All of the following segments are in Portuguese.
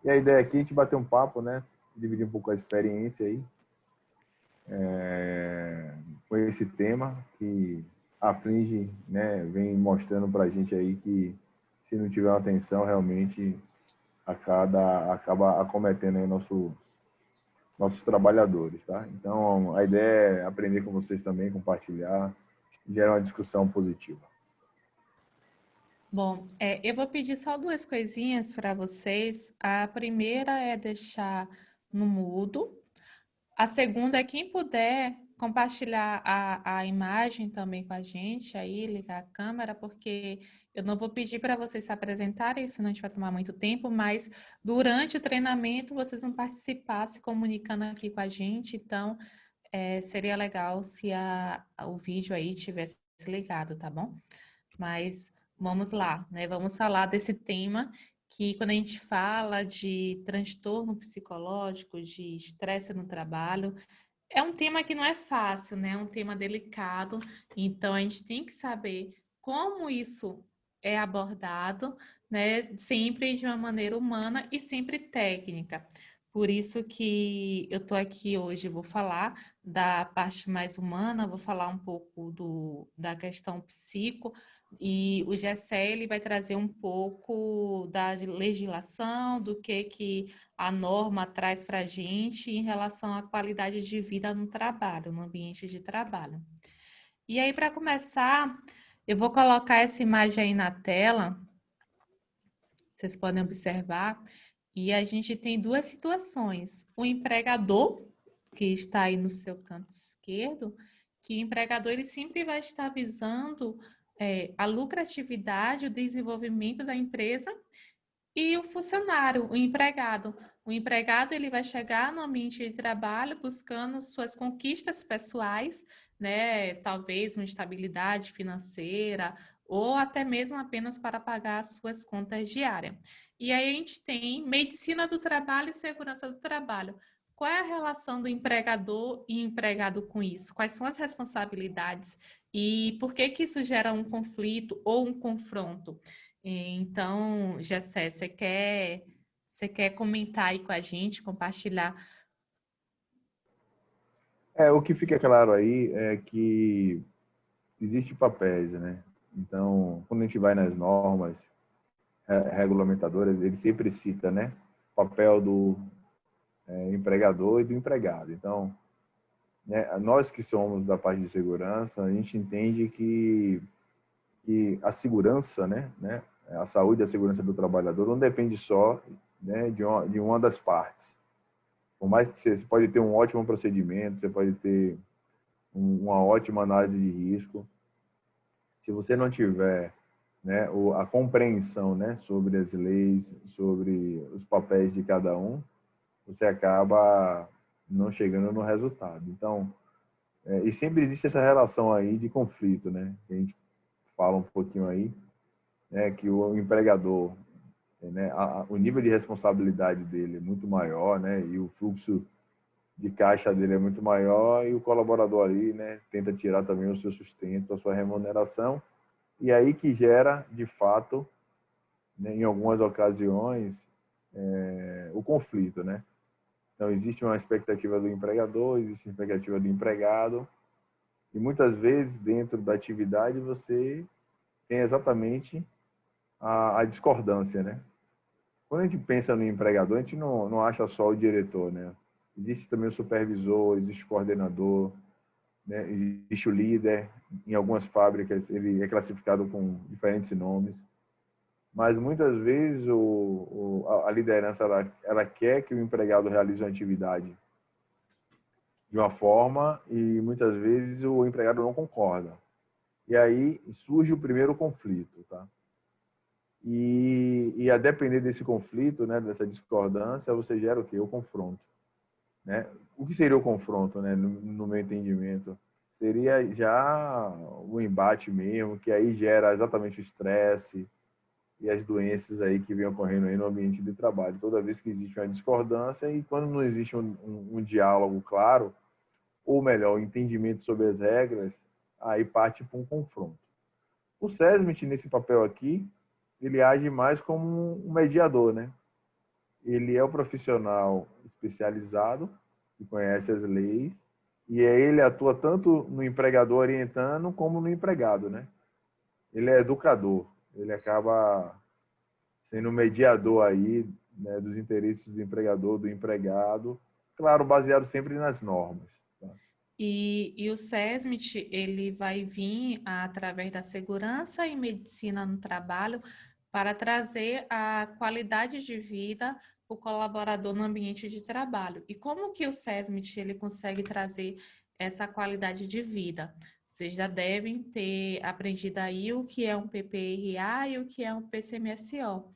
E a ideia aqui é a gente bater um papo, né? Dividir um pouco a experiência aí com esse tema que aflige, né? Vem mostrando para a gente aí que se não tiver uma atenção, realmente acaba acometendo aí nossos trabalhadores, tá? Então, a ideia é aprender com vocês também, compartilhar, gerar uma discussão positiva. Bom, eu vou pedir só duas coisinhas para vocês. A primeira é deixar no mudo. A segunda é quem puder compartilhar a imagem também com a gente, aí ligar a câmera, porque eu não vou pedir para vocês se apresentarem, senão a gente vai tomar muito tempo, mas durante o treinamento vocês vão participar se comunicando aqui com a gente, então seria legal se o vídeo aí tivesse ligado, tá bom? Mas vamos lá, né? Vamos falar desse tema que quando a gente fala de transtorno psicológico, de estresse no trabalho, é um tema que não é fácil, né? É um tema delicado, então a gente tem que saber como isso é abordado, né? Sempre de uma maneira humana e sempre técnica. Por isso que eu estou aqui hoje, vou falar da parte mais humana, vou falar um pouco da questão psico, e o Gessé, ele vai trazer um pouco da legislação, do que a norma traz para a gente em relação à qualidade de vida no trabalho, no ambiente de trabalho. E aí, para começar, eu vou colocar essa imagem aí na tela, vocês podem observar, e a gente tem duas situações. O empregador, que está aí no seu canto esquerdo, que o empregador ele sempre vai estar visando a lucratividade, o desenvolvimento da empresa, e o funcionário, o empregado. O empregado ele vai chegar no ambiente de trabalho buscando suas conquistas pessoais, né? Talvez uma estabilidade financeira ou até mesmo apenas para pagar as suas contas diárias. E aí a gente tem medicina do trabalho e segurança do trabalho. Qual é a relação do empregador e empregado com isso? Quais são as responsabilidades? E por que que isso gera um conflito ou um confronto? Então, Jessé, você quer comentar aí com a gente, compartilhar? O que fica claro aí é que existem papéis, né? Então, quando a gente vai nas normas regulamentadoras, ele sempre cita, né? O papel do empregador e do empregado. Então, né, nós que somos da parte de segurança, a gente entende que a segurança, né, a saúde e a segurança do trabalhador não depende só, né, de uma das partes. Por mais que você pode ter um ótimo procedimento, você pode ter uma ótima análise de risco, se você não tiver, né, a compreensão, né, sobre as leis, sobre os papéis de cada um, você acaba não chegando no resultado. Então, e sempre existe essa relação aí de conflito, né? A gente fala um pouquinho aí, né, que o empregador, né, o nível de responsabilidade dele é muito maior, né, e o fluxo de caixa dele é muito maior, e o colaborador ali, né, tenta tirar também o seu sustento, a sua remuneração, e aí que gera, de fato, né, em algumas ocasiões, o conflito, né? Então, existe uma expectativa do empregador, existe uma expectativa do empregado, e muitas vezes, dentro da atividade, você tem exatamente a discordância, né? Quando a gente pensa no empregador, a gente não acha só o diretor, né? Existe também o supervisor, existe o coordenador, né? Existe o líder. Em algumas fábricas, ele é classificado com diferentes nomes. Mas muitas vezes a liderança ela quer que o empregado realize uma atividade de uma forma e muitas vezes o empregado não concorda. E aí surge o primeiro conflito, tá? E a depender desse conflito, né, dessa discordância, você gera o quê? O confronto, né? O que seria o confronto, né, no meu entendimento? Seria já o embate mesmo, que aí gera exatamente o estresse e as doenças aí que vêm ocorrendo aí no ambiente de trabalho. Toda vez que existe uma discordância e quando não existe um diálogo claro, ou melhor, o entendimento sobre as regras, aí parte para um confronto. O SESMIT, nesse papel aqui, ele age mais como um mediador, né? Ele é o profissional especializado, que conhece as leis, e ele atua tanto no empregador orientando como no empregado, né? Ele é educador, ele acaba sendo mediador aí, né, dos interesses do empregador, do empregado, claro, baseado sempre nas normas. Tá? E o SESMIT, ele vai vir através da segurança e medicina no trabalho para trazer a qualidade de vida para o colaborador no ambiente de trabalho. E como que o SESMIT ele consegue trazer essa qualidade de vida? Vocês já devem ter aprendido aí o que é um PPRA e o que é um PCMSO.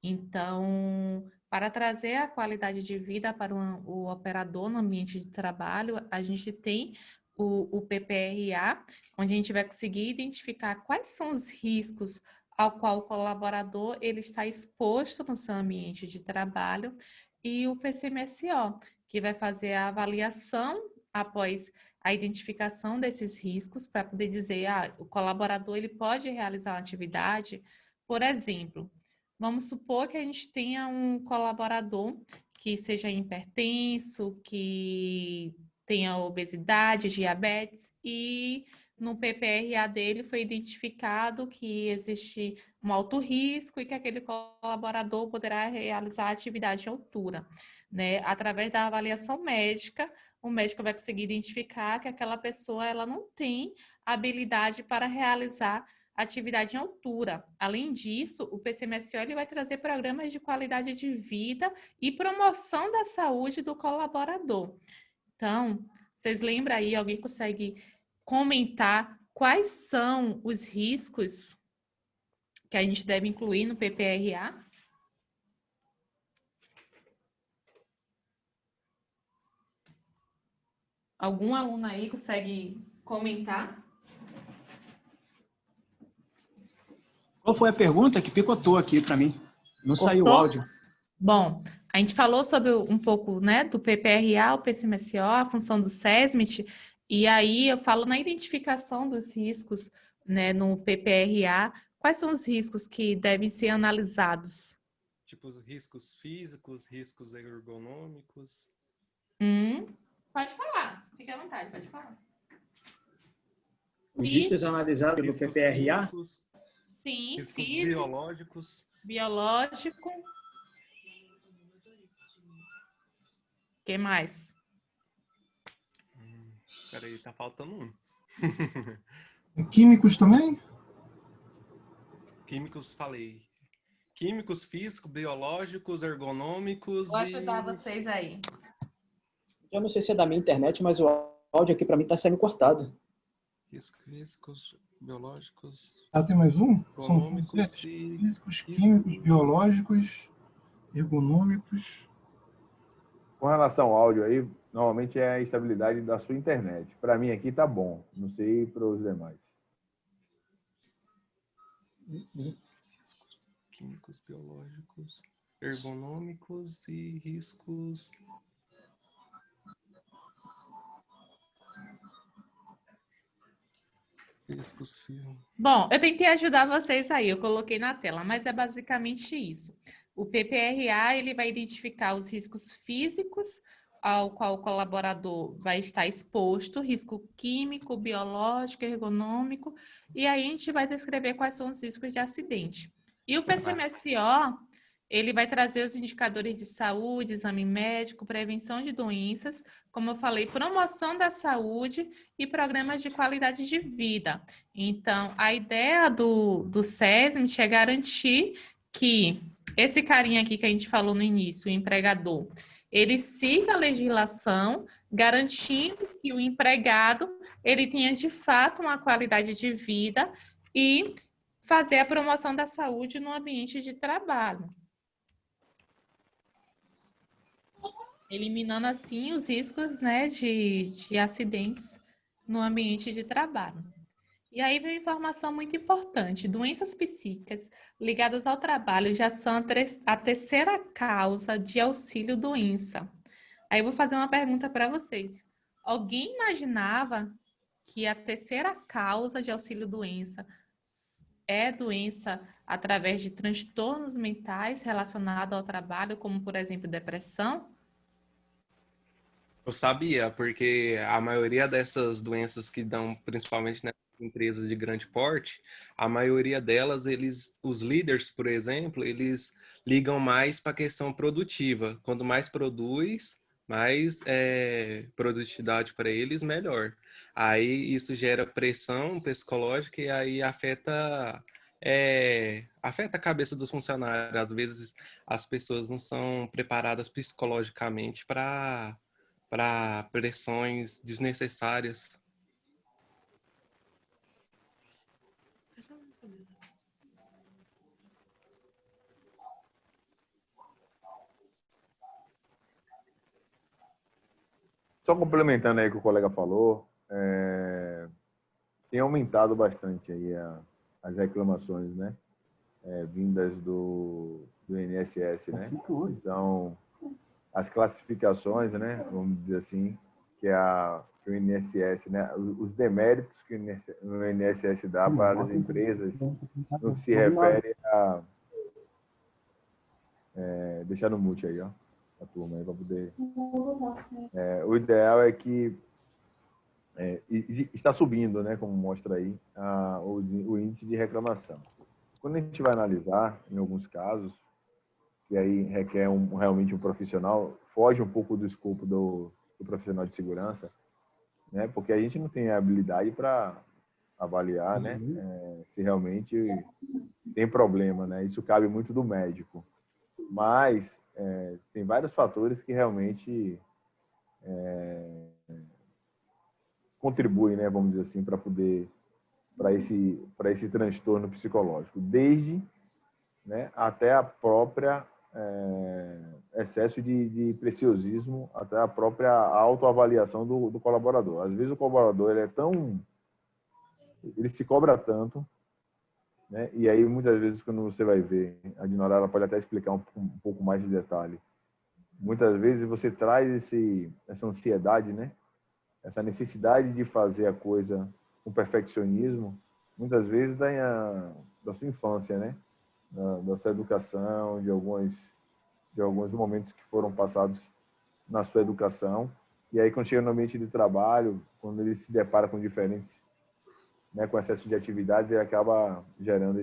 Então, para trazer a qualidade de vida para o operador no ambiente de trabalho, a gente tem o PPRA, onde a gente vai conseguir identificar quais são os riscos ao qual o colaborador ele está exposto no seu ambiente de trabalho, e o PCMSO, que vai fazer a avaliação após a identificação desses riscos para poder dizer, o colaborador ele pode realizar uma atividade, por exemplo, vamos supor que a gente tenha um colaborador que seja hipertenso, que tenha obesidade, diabetes, e no PPRA dele foi identificado que existe um alto risco e que aquele colaborador poderá realizar atividade em altura, né? Através da avaliação médica, o médico vai conseguir identificar que aquela pessoa ela não tem habilidade para realizar atividade em altura. Além disso, o PCMSO ele vai trazer programas de qualidade de vida e promoção da saúde do colaborador. Então, vocês lembram aí, alguém consegue comentar quais são os riscos que a gente deve incluir no PPRA? Algum aluno aí consegue comentar? Qual foi a pergunta que picotou aqui para mim? Não saiu o Cortou? áudio. Bom, a gente falou sobre um pouco, né, do PPRA, o PCMSO, a função do SESMIT, e aí eu falo na identificação dos riscos, né, no PPRA. Quais são os riscos que devem ser analisados? Tipo, riscos físicos, riscos ergonômicos. Pode falar, fique à vontade, pode falar. Os riscos analisados no PPRA? Químicos, Sim, riscos físico, biológicos. biológico. O que mais? Peraí, tá faltando um. Químicos também? Químicos, falei. Químicos, físicos, biológicos, ergonômicos Vou ajudar vocês aí. Eu não sei se é da minha internet, mas o áudio aqui para mim está sendo cortado. Riscos físicos, biológicos, Ah, tem mais um? São ergonômicos todos e... físicos, químicos, biológicos, ergonômicos. Com relação ao áudio aí, normalmente é a estabilidade da sua internet. Para mim aqui tá bom, não sei para os demais. Químicos, biológicos, ergonômicos e riscos... Riscos físicos. Bom, eu tentei ajudar vocês aí, eu coloquei na tela, mas é basicamente isso. O PPRA, ele vai identificar os riscos físicos ao qual o colaborador vai estar exposto, risco químico, biológico, ergonômico, e aí a gente vai descrever quais são os riscos de acidente. E o PCMSO, ele vai trazer os indicadores de saúde, exame médico, prevenção de doenças, como eu falei, promoção da saúde e programas de qualidade de vida. Então, a ideia do SESMIT é garantir que esse carinha aqui que a gente falou no início, o empregador, ele siga a legislação, garantindo que o empregado ele tenha de fato uma qualidade de vida e fazer a promoção da saúde no ambiente de trabalho. Eliminando assim os riscos, né, de acidentes no ambiente de trabalho. E aí vem uma informação muito importante. Doenças psíquicas ligadas ao trabalho já são a terceira causa de auxílio-doença. Aí eu vou fazer uma pergunta para vocês. Alguém imaginava que a terceira causa de auxílio-doença é doença através de transtornos mentais relacionados ao trabalho, como, por exemplo, depressão? Eu sabia, porque a maioria dessas doenças que dão, principalmente nas empresas de grande porte, a maioria delas, os líderes, por exemplo, eles ligam mais para a questão produtiva. Quanto mais produz, mais produtividade para eles, melhor. Aí isso gera pressão psicológica e aí afeta a cabeça dos funcionários. Às vezes as pessoas não são preparadas psicologicamente para pressões desnecessárias. Só complementando aí o que o colega falou, tem aumentado bastante aí as reclamações, né? Vindas do INSS, né? São as classificações, né? Vamos dizer assim, que o INSS, né? Os deméritos que o INSS dá para as empresas no que se refere a... deixar no mute aí, ó, a turma aí para poder... o ideal é que está subindo, né? Como mostra aí o índice de reclamação. Quando a gente vai analisar, em alguns casos, que aí requer realmente um profissional, foge um pouco do escopo do profissional de segurança, né? Porque a gente não tem a habilidade para avaliar, né? Se realmente tem problema, né? Isso cabe muito do médico. Mas tem vários fatores que realmente contribuem, né? Vamos dizer assim, para esse transtorno psicológico, desde, né, até a própria excesso de preciosismo, até a própria autoavaliação do colaborador. Às vezes o colaborador ele se cobra tanto, né? E aí muitas vezes quando você vai ver, a Dinora ela pode até explicar um pouco mais de detalhe. Muitas vezes você traz essa ansiedade, né? Essa necessidade de fazer a coisa com perfeccionismo, muitas vezes da sua infância, né? Da sua educação, de alguns momentos que foram passados na sua educação. E aí, quando chega no ambiente de trabalho, quando ele se depara com diferentes, né, com excesso de atividades, ele acaba gerando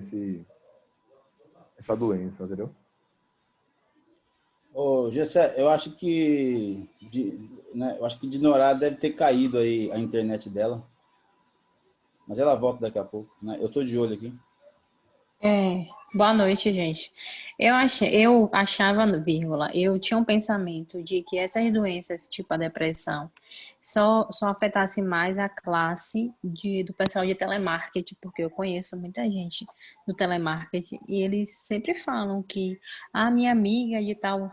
essa doença, entendeu? Ô, Gessé, eu acho que Dinorá deve ter caído aí a internet dela, mas ela volta daqui a pouco, né? Eu tô de olho aqui. Boa noite, gente. Eu achava, vírgula, eu tinha um pensamento de que essas doenças, tipo a depressão, só afetasse mais a classe do pessoal de telemarketing, porque eu conheço muita gente do telemarketing e eles sempre falam que a minha amiga de tal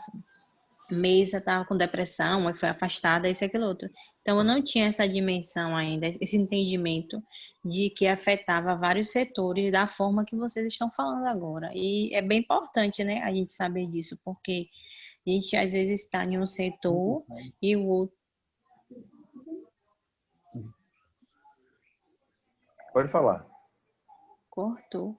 mesa estava com depressão e foi afastada, isso e aquilo outro. Então, eu não tinha essa dimensão ainda, esse entendimento de que afetava vários setores da forma que vocês estão falando agora. E é bem importante, né, a gente saber disso, porque a gente às vezes está em um setor e o outro Pode falar, cortou.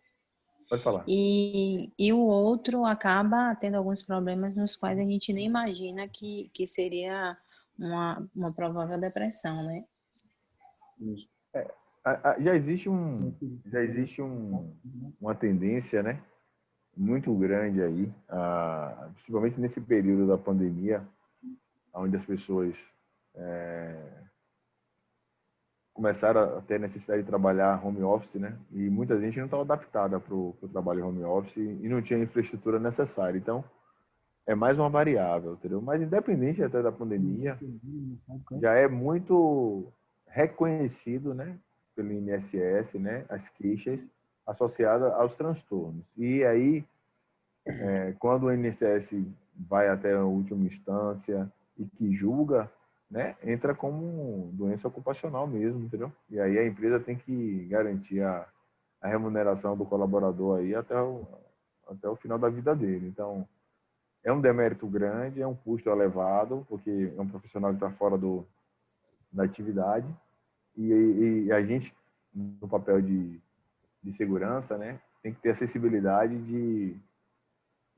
pode falar. E o outro acaba tendo alguns problemas nos quais a gente nem imagina que seria uma provável depressão, né? Já existe uma tendência, né, muito grande aí, principalmente nesse período da pandemia, onde as pessoas começaram a ter necessidade de trabalhar home office, né? E muita gente não estava adaptada para o trabalho home office e não tinha a infraestrutura necessária. Então, é mais uma variável, entendeu? Mas independente até da pandemia, já é muito reconhecido, né, pelo INSS, né, as queixas associadas aos transtornos. E aí, quando o INSS vai até a última instância e que julga, né, entra como doença ocupacional mesmo, entendeu? E aí a empresa tem que garantir a remuneração do colaborador aí até o final da vida dele. Então, é um demérito grande, é um custo elevado, porque é um profissional que está fora da atividade, e a gente, no papel de segurança, né, tem que ter a sensibilidade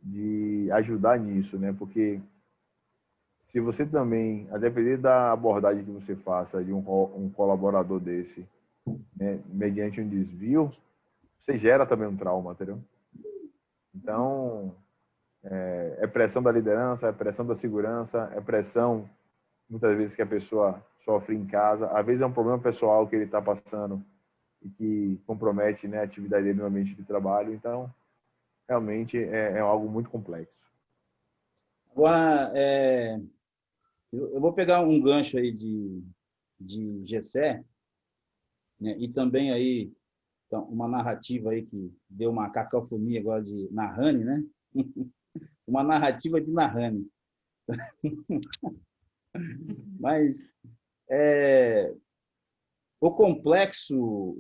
de ajudar nisso, né? Porque se você também, a depender da abordagem que você faça de um colaborador desse, né, mediante um desvio, você gera também um trauma, entendeu? Então, é pressão da liderança, é pressão da segurança, é pressão, muitas vezes, que a pessoa sofre em casa. Às vezes é um problema pessoal que ele está passando e que compromete, né, a atividade dele no ambiente de trabalho. Então, realmente é algo muito complexo. Agora, eu vou pegar um gancho aí de Gessé, né, e também aí então, uma narrativa aí que deu uma cacofonia agora de Nahane, né? Uma narrativa de Nahane. Mas o complexo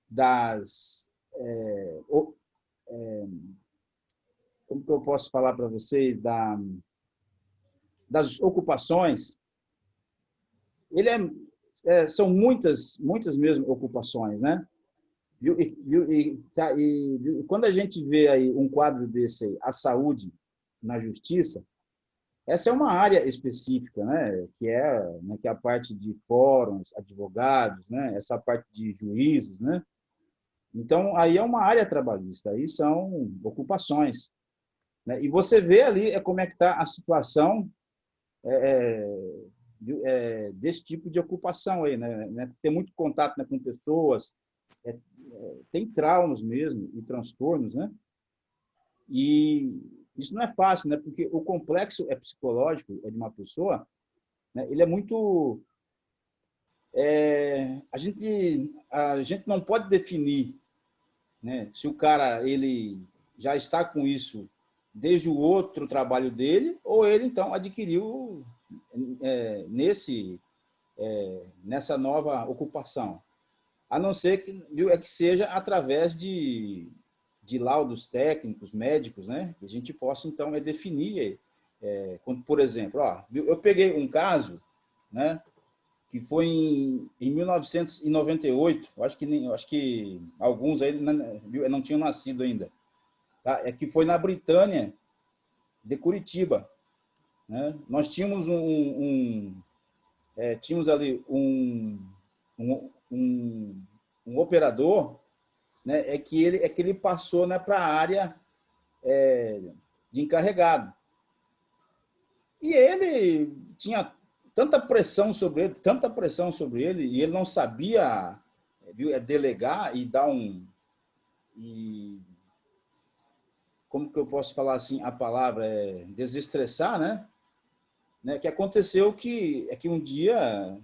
das... como que eu posso falar para vocês? Das ocupações, ele são muitas mesmo ocupações, né? E quando a gente vê aí um quadro desse aí, a saúde na justiça, essa é uma área específica, né? Que é a parte de fóruns, advogados, né? Essa parte de juízes, né? Então, aí é uma área trabalhista, aí são ocupações, né? E você vê ali como é que está a situação desse tipo de ocupação aí, né? Tem muito contato, né, com pessoas, tem traumas mesmo e transtornos, né? E isso não é fácil, né? Porque o complexo psicológico de uma pessoa, né? Ele é muito... a gente não pode definir, né, se o cara ele já está com isso desde o outro trabalho dele ou ele então adquiriu nessa nova ocupação, a não ser que seja através de laudos técnicos, médicos, né, que a gente possa então definir, por exemplo, eu peguei um caso, né, que foi em 1998, acho que alguns aí não tinham nascido ainda, tá? Que foi na Britânia de Curitiba, né? Nós tínhamos tínhamos ali um operador, né? Que ele passou, né, para a área de encarregado, e ele tinha tanta pressão sobre ele, e ele não sabia delegar e dar como que eu posso falar assim a palavra, desestressar, né? Que aconteceu que um dia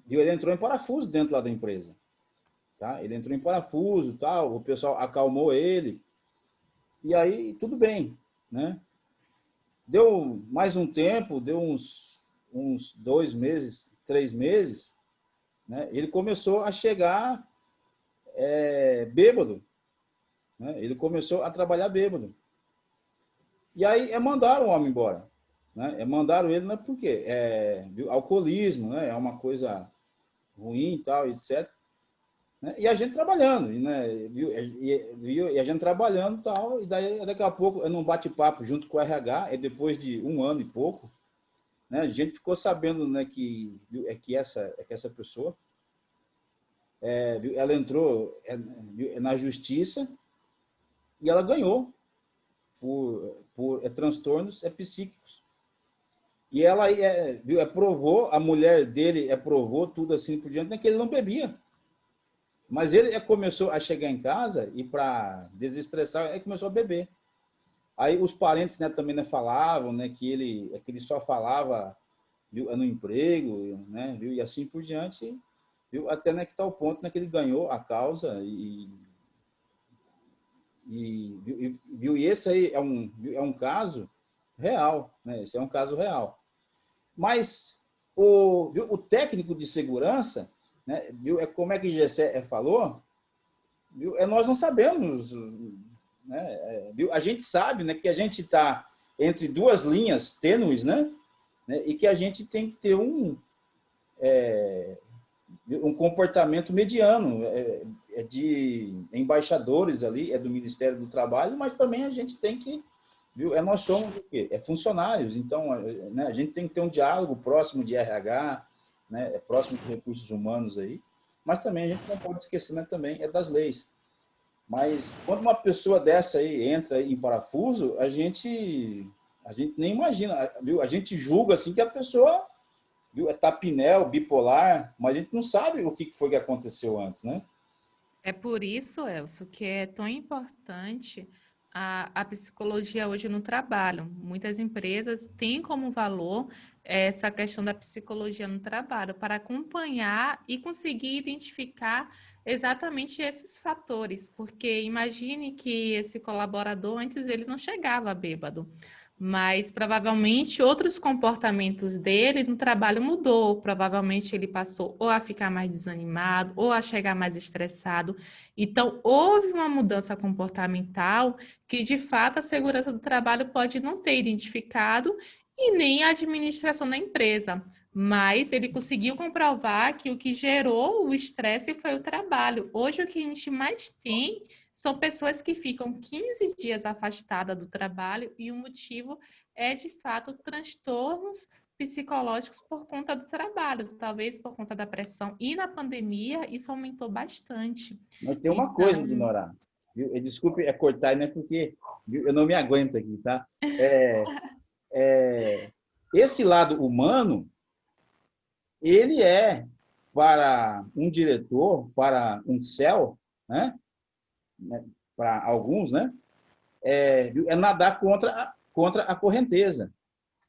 ele entrou em parafuso dentro lá da empresa, tá? Ele entrou em parafuso, tal, o pessoal acalmou ele, e aí tudo bem, né? Deu mais um tempo, deu uns 2 meses, 3 meses, né? Ele começou a chegar bêbado, né? Ele começou a trabalhar bêbado. E aí mandaram o homem embora, né? Mandaram ele, né? Por quê? Alcoolismo, né? É uma coisa ruim e tal, etc. Né? E a gente trabalhando, né? E a gente trabalhando e tal, e daí daqui a pouco num bate-papo junto com o RH, depois de 1 ano e pouco, né? A gente ficou sabendo, né, que essa pessoa ela entrou na justiça e ela ganhou por transtornos psíquicos. E ela aprovou, a mulher dele aprovou tudo assim por diante, né, que ele não bebia. Mas ele começou a chegar em casa e, para desestressar, ele começou a beber. Aí os parentes, né, também, né, falavam, né, que ele só falava no emprego, né, e assim por diante, até, né, que tal ponto, né, que ele ganhou a causa e esse aí é um caso real, né? Esse é um caso real. Mas o técnico de segurança, né, como é que Gessé falou, nós não sabemos, né, a gente sabe, né, que a gente está entre 2 linhas tênues, né, e que a gente tem que ter um comportamento mediano, é de embaixadores ali, é do Ministério do Trabalho, mas também a gente tem que, viu, nós somos o quê? Funcionários, então, né, a gente tem que ter um diálogo próximo de RH, né, próximo de recursos humanos aí, mas também a gente não pode esquecer, né, também das leis. Mas quando uma pessoa dessa aí entra em parafuso, a gente nem imagina, viu? A gente julga assim que a pessoa, viu, é tapinel, bipolar, mas a gente não sabe o que foi que aconteceu antes, né? É por isso, Elcio, que é tão importante a psicologia hoje no trabalho. Muitas empresas têm como valor essa questão da psicologia no trabalho, para acompanhar e conseguir identificar exatamente esses fatores, porque imagine que esse colaborador, antes ele não chegava bêbado, mas provavelmente outros comportamentos dele no trabalho mudou, provavelmente ele passou ou a ficar mais desanimado, ou a chegar mais estressado. Então, houve uma mudança comportamental que, de fato, a segurança do trabalho pode não ter identificado e nem a administração da empresa, mas ele conseguiu comprovar que o que gerou o estresse foi o trabalho. Hoje, o que a gente mais tem são pessoas que ficam 15 dias afastadas do trabalho e o motivo é, de fato, transtornos psicológicos por conta do trabalho, talvez por conta da pressão. E na pandemia, isso aumentou bastante. Mas tem uma coisa, Dinora, viu? Desculpe cortar, né? Porque, viu, eu não me aguento aqui, tá? Esse lado humano, ele é, para um diretor, para um CEL, né? Para alguns, né? É nadar contra a correnteza,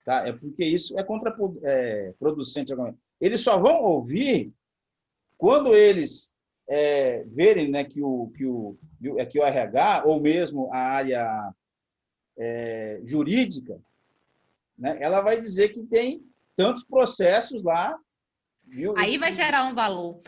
tá? É porque isso é contraproducente. Eles só vão ouvir quando eles verem, né, que o RH, ou mesmo a área jurídica, né, ela vai dizer que tem tantos processos lá. Viu? Aí vai gerar um valor.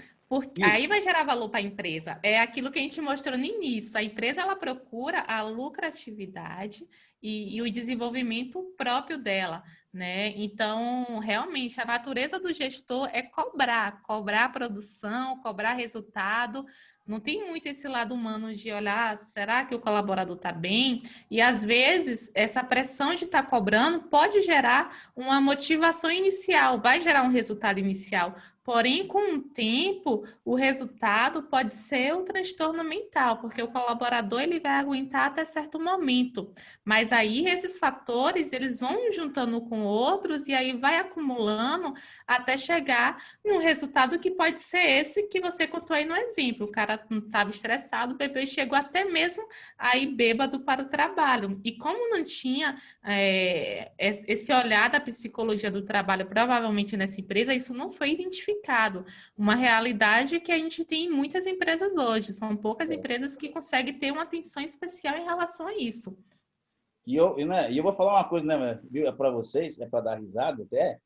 Aí vai gerar valor para a empresa. É aquilo que a gente mostrou no início. A empresa ela procura a lucratividade e o desenvolvimento próprio dela, né? Então, realmente, a natureza do gestor é cobrar a produção, cobrar resultado. Não tem muito esse lado humano de olhar, será que o colaborador está bem? E, às vezes, essa pressão de estar cobrando pode gerar uma motivação inicial, vai gerar um resultado inicial. Porém, com o tempo, o resultado pode ser um transtorno mental, porque o colaborador ele vai aguentar até certo momento. Mas aí esses fatores, eles vão juntando com outros e aí vai acumulando até chegar num resultado que pode ser esse que você contou aí no exemplo. O cara não estava estressado, o bebê chegou até mesmo aí bêbado para o trabalho. E como não tinha esse olhar da psicologia do trabalho, provavelmente nessa empresa, isso não foi identificado. Uma realidade que a gente tem em muitas empresas hoje. São poucas empresas que conseguem ter uma atenção especial em relação a isso. E eu vou falar uma coisa, né, para vocês, para dar risada até,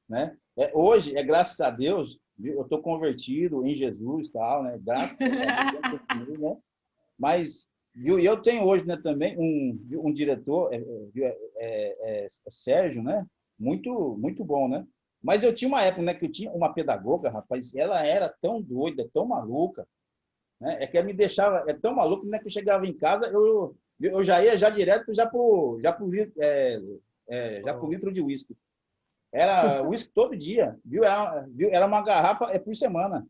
né? Hoje, graças a Deus, viu, eu estou convertido em Jesus, tal, né? Graças a Deus, né? Mas viu, eu tenho hoje, né, também um diretor, Sérgio, né? Muito bom, né? Mas eu tinha uma época, né, que eu tinha uma pedagoga, rapaz, ela era tão doida, tão maluca, né? Que ela me deixava tão maluca, né, que eu chegava em casa, eu já ia direto pro litro de uísque. Era uísque todo dia, viu? Era uma garrafa por semana.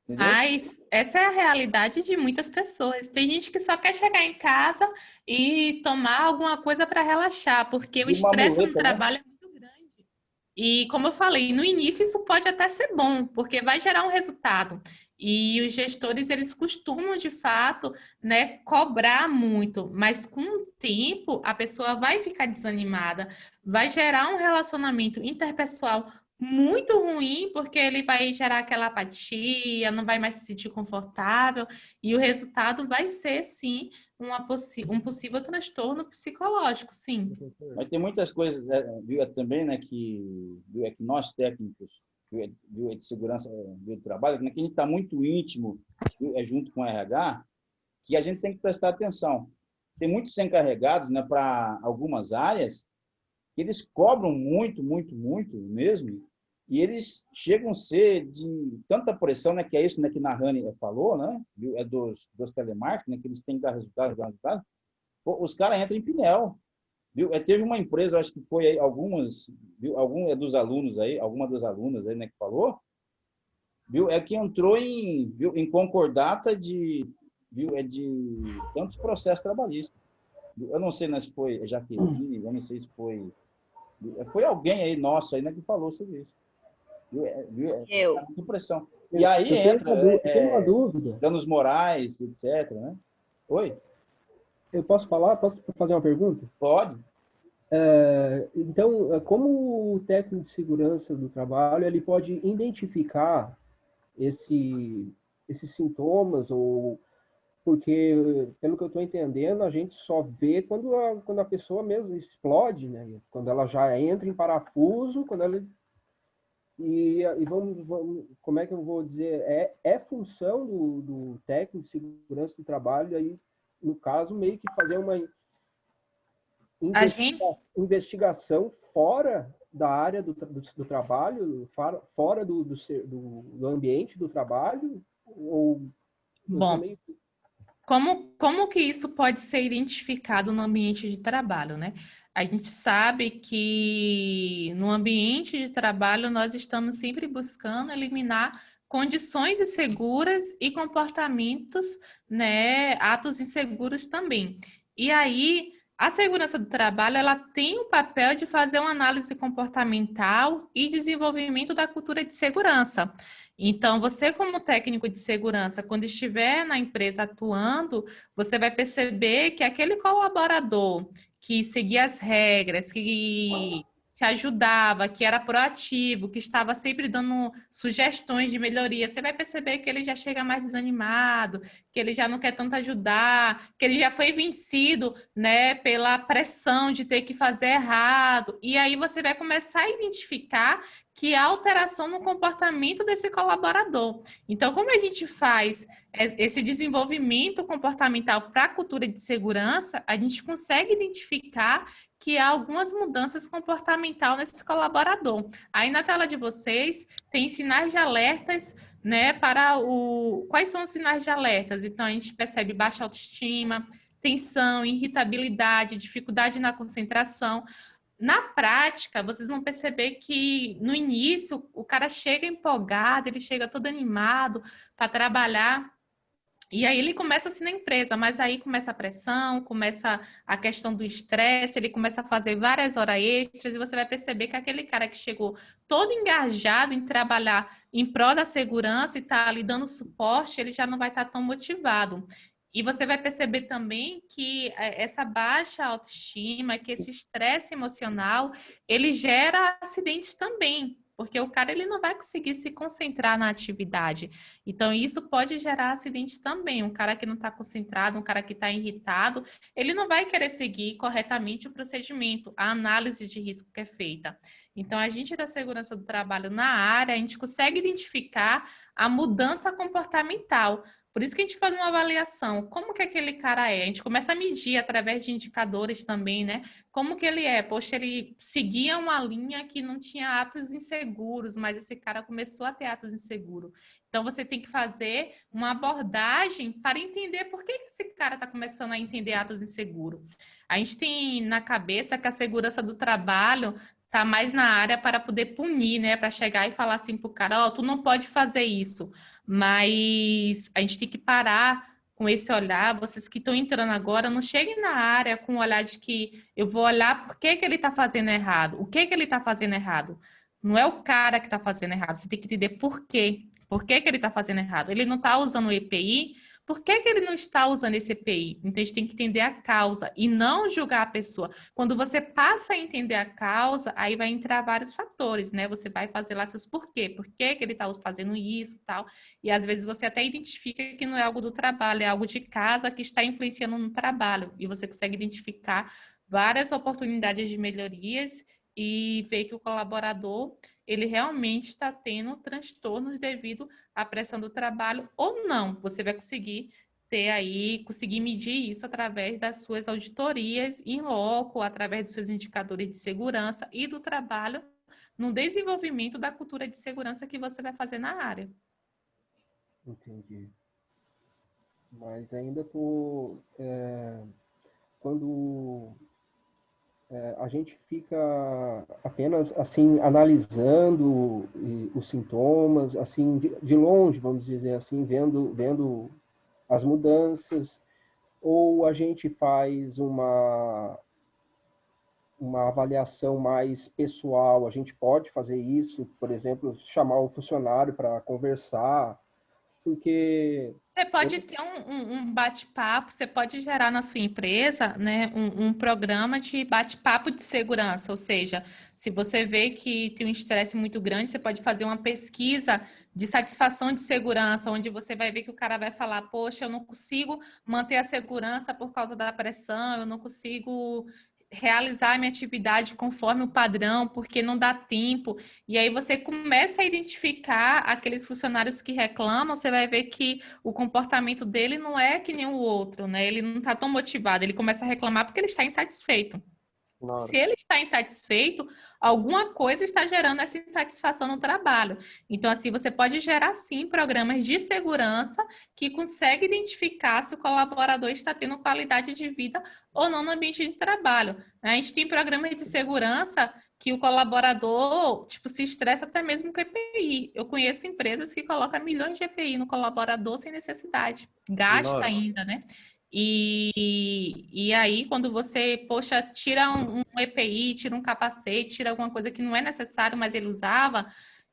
Entendeu? Mas essa é a realidade de muitas pessoas. Tem gente que só quer chegar em casa e tomar alguma coisa para relaxar, porque o estresse no trabalho é muito grande. E como eu falei, no início isso pode até ser bom, porque vai gerar um resultado. E os gestores, eles costumam, de fato, né, cobrar muito, mas com o tempo a pessoa vai ficar desanimada, vai gerar um relacionamento interpessoal muito ruim, porque ele vai gerar aquela apatia, não vai mais se sentir confortável, e o resultado vai ser, sim, um possível transtorno psicológico, sim. Mas tem muitas coisas, viu, também, né, que nós técnicos, viu, de segurança do trabalho, que a gente está muito íntimo, viu, junto com o RH, que a gente tem que prestar atenção. Tem muitos encarregados, né, para algumas áreas, que eles cobram muito mesmo, E eles chegam a ser de tanta pressão, né, que é isso, né, que a Rani falou, né, viu? É dos telemarketing, né, que eles têm que dar resultado, dar resultado. Pô, os caras entram em pinel, viu? Teve uma empresa, acho que foi aí, algumas, viu? Algum dos alunos aí, alguma das alunas aí, né, que falou, viu? É que entrou em, viu? Em concordata de, viu? De tantos processos trabalhistas. Viu? Eu não sei, né, se foi Jaqueline, eu não sei se foi, foi alguém aí nosso aí, né, que falou sobre isso. Viu? Eu. Muita pressão. E aí entra eu tenho uma dúvida. danos morais, etc. Né? Oi? Eu posso falar? Posso fazer uma pergunta? Pode. Então, como o técnico de segurança do trabalho ele pode identificar esses sintomas, ou porque, pelo que eu estou entendendo, a gente só vê quando a pessoa mesmo explode, né? Quando ela já entra em parafuso, quando ela... E vamos, como é que eu vou dizer? É função do técnico de segurança do trabalho, aí, no caso, meio que fazer uma investigação fora da área do trabalho, fora do ambiente do trabalho, ou... Bom, como que isso pode ser identificado no ambiente de trabalho, né? A gente sabe que no ambiente de trabalho nós estamos sempre buscando eliminar condições inseguras e comportamentos, né, atos inseguros também. E aí, a segurança do trabalho, ela tem o papel de fazer uma análise comportamental e desenvolvimento da cultura de segurança. Então, você como técnico de segurança, quando estiver na empresa atuando, você vai perceber que aquele colaborador que seguia as regras, que ajudava, que era proativo, que estava sempre dando sugestões de melhoria, você vai perceber que ele já chega mais desanimado, que ele já não quer tanto ajudar, que ele já foi vencido, né, pela pressão de ter que fazer errado. E aí você vai começar a identificar que há alteração no comportamento desse colaborador. Então, como a gente faz esse desenvolvimento comportamental para a cultura de segurança, a gente consegue identificar que há algumas mudanças comportamentais nesse colaborador. Aí na tela de vocês tem sinais de alertas, né, para o... Quais são os sinais de alertas? Então, a gente percebe baixa autoestima, tensão, irritabilidade, dificuldade na concentração. Na prática, vocês vão perceber que no início o cara chega empolgado, ele chega todo animado para trabalhar, e aí ele começa assim na empresa, mas aí começa a pressão, começa a questão do estresse, ele começa a fazer várias horas extras, e você vai perceber que aquele cara que chegou todo engajado em trabalhar em prol da segurança e está ali dando suporte, ele já não vai estar tão motivado. E você vai perceber também que essa baixa autoestima, que esse estresse emocional, ele gera acidentes também, porque o cara ele não vai conseguir se concentrar na atividade. Então, isso pode gerar acidente também. Um cara que não está concentrado, um cara que está irritado, ele não vai querer seguir corretamente o procedimento, a análise de risco que é feita. Então, a gente da segurança do trabalho na área, a gente consegue identificar a mudança comportamental. Por isso que a gente faz uma avaliação, como que aquele cara é? A gente começa a medir através de indicadores também, né? Como que ele é? Poxa, ele seguia uma linha que não tinha atos inseguros, mas esse cara começou a ter atos inseguros. Então, você tem que fazer uma abordagem para entender por que esse cara está começando a entender atos inseguros. A gente tem na cabeça que a segurança do trabalho está mais na área para poder punir, né? Para chegar e falar assim para o cara, ó, tu não pode fazer isso. Mas a gente tem que parar com esse olhar. Vocês que estão entrando agora, não cheguem na área com o olhar de que eu vou olhar por que ele está fazendo errado. O que ele está fazendo errado? Não é o cara que está fazendo errado. Você tem que entender por quê. Por que ele está fazendo errado? Ele não está usando o EPI? Por que ele não está usando esse EPI? Então, a gente tem que entender a causa e não julgar a pessoa. Quando você passa a entender a causa, aí vai entrar vários fatores, né? Você vai fazer lá seus porquê. Por que ele está fazendo isso e tal? E, às vezes, você até identifica que não é algo do trabalho, é algo de casa que está influenciando no trabalho. E você consegue identificar várias oportunidades de melhorias e ver que o colaborador ele realmente está tendo transtornos devido à pressão do trabalho ou não. Você vai conseguir conseguir medir isso através das suas auditorias em loco, através dos seus indicadores de segurança e do trabalho no desenvolvimento da cultura de segurança que você vai fazer na área. Entendi. Mas ainda tô... quando a gente fica apenas assim analisando os sintomas, assim de longe, vamos dizer assim, vendo as mudanças, ou a gente faz uma avaliação mais pessoal, a gente pode fazer isso, por exemplo, chamar o funcionário para conversar, porque... Você pode ter um bate-papo, você pode gerar na sua empresa, né, um programa de bate-papo de segurança, ou seja, se você vê que tem um estresse muito grande, você pode fazer uma pesquisa de satisfação de segurança, onde você vai ver que o cara vai falar, poxa, eu não consigo manter a segurança por causa da pressão, eu não consigo realizar a minha atividade conforme o padrão, porque não dá tempo. E aí você começa a identificar aqueles funcionários que reclamam, você vai ver que o comportamento dele não é que nem o outro, né? Ele não está tão motivado, ele começa a reclamar porque ele está insatisfeito. Claro. Se ele está insatisfeito, alguma coisa está gerando essa insatisfação no trabalho. Então, assim, você pode gerar, sim, programas de segurança que conseguem identificar se o colaborador está tendo qualidade de vida ou não no ambiente de trabalho. A gente tem programas de segurança que o colaborador, tipo, se estressa até mesmo com EPI. Eu conheço empresas que colocam milhões de EPI no colaborador sem necessidade. Gasta Dinora, ainda, né? E aí, quando você, poxa, tira um EPI, tira um capacete, tira alguma coisa que não é necessário, mas ele usava,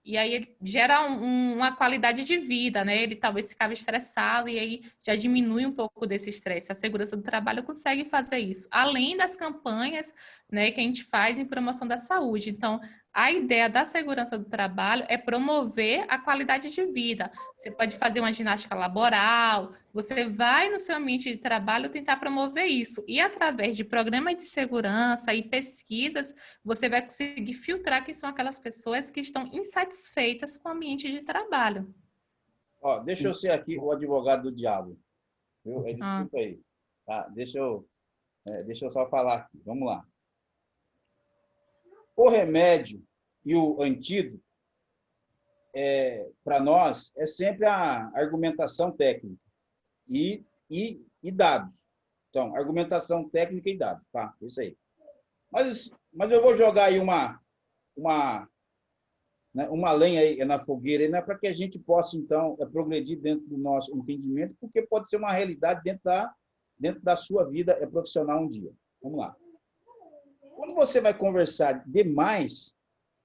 e aí ele gera uma qualidade de vida, né? Ele talvez ficava estressado e aí já diminui um pouco desse estresse. A segurança do trabalho consegue fazer isso, além das campanhas, né, que a gente faz em promoção da saúde. Então, a ideia da segurança do trabalho é promover a qualidade de vida. Você pode fazer uma ginástica laboral, você vai no seu ambiente de trabalho tentar promover isso. E através de programas de segurança e pesquisas, você vai conseguir filtrar quem são aquelas pessoas que estão insatisfeitas com o ambiente de trabalho. Ó, deixa eu ser aqui o advogado do diabo. Viu? Desculpa aí. Tá? Deixa eu só falar aqui. Vamos lá. O remédio e o antídoto, para nós, é sempre a argumentação técnica e dados. Então, argumentação técnica e dados, tá? Isso aí. Mas eu vou jogar aí uma lenha aí na fogueira, né, para que a gente possa, então, progredir dentro do nosso entendimento, porque pode ser uma realidade dentro da sua vida profissional um dia. Vamos lá. Quando você vai conversar demais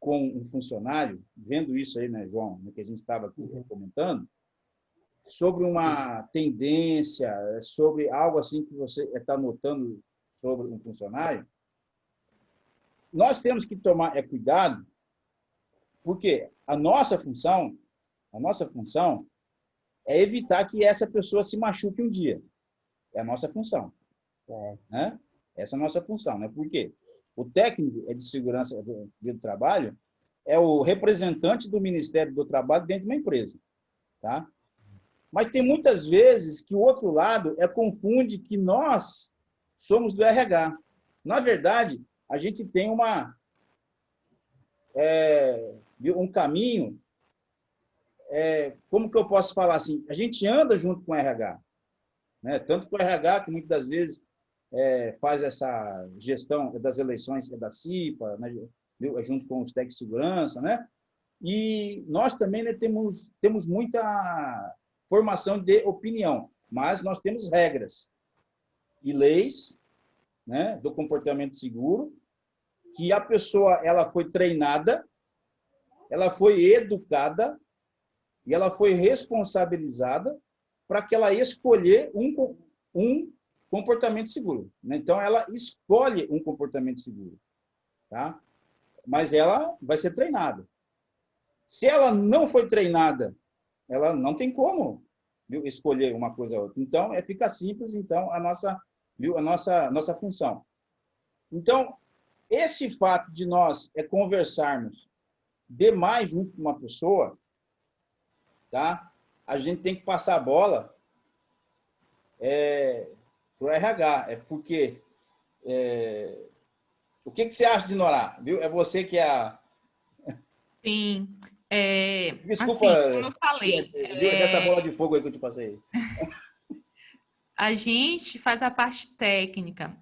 com um funcionário, vendo isso aí, né, João, que a gente estava aqui comentando, sobre uma tendência, sobre algo assim que você está notando sobre um funcionário, nós temos que tomar cuidado, porque a nossa função é evitar que essa pessoa se machuque um dia. É a nossa função. Né? Essa é a nossa função. Né? Por quê? O técnico de segurança do trabalho é o representante do Ministério do Trabalho dentro de uma empresa. Tá? Mas tem muitas vezes que o outro lado confunde que nós somos do RH. Na verdade, a gente tem um caminho, como que eu posso falar assim? A gente anda junto com o RH. Né? Tanto que o RH, que muitas das vezes faz essa gestão das eleições da CIPA, né? Junto com os técnicos de segurança, né? E nós também, né, temos muita formação de opinião, mas nós temos regras e leis, né, do comportamento seguro, que a pessoa ela foi treinada, ela foi educada e ela foi responsabilizada para que ela escolher um comportamento seguro. Né? Então, ela escolhe um comportamento seguro. Tá? Mas ela vai ser treinada. Se ela não foi treinada, ela não tem como, viu, escolher uma coisa ou outra. Então, fica simples, então, a nossa função. Então, esse fato de nós conversarmos demais junto com uma pessoa, tá? A gente tem que passar a bola para o RH, porque o que você acha de Norá? Viu? É você que é Sim. Desculpa, Assim, como eu falei, viu, dessa bola de fogo aí que eu te passei. a gente faz a parte técnica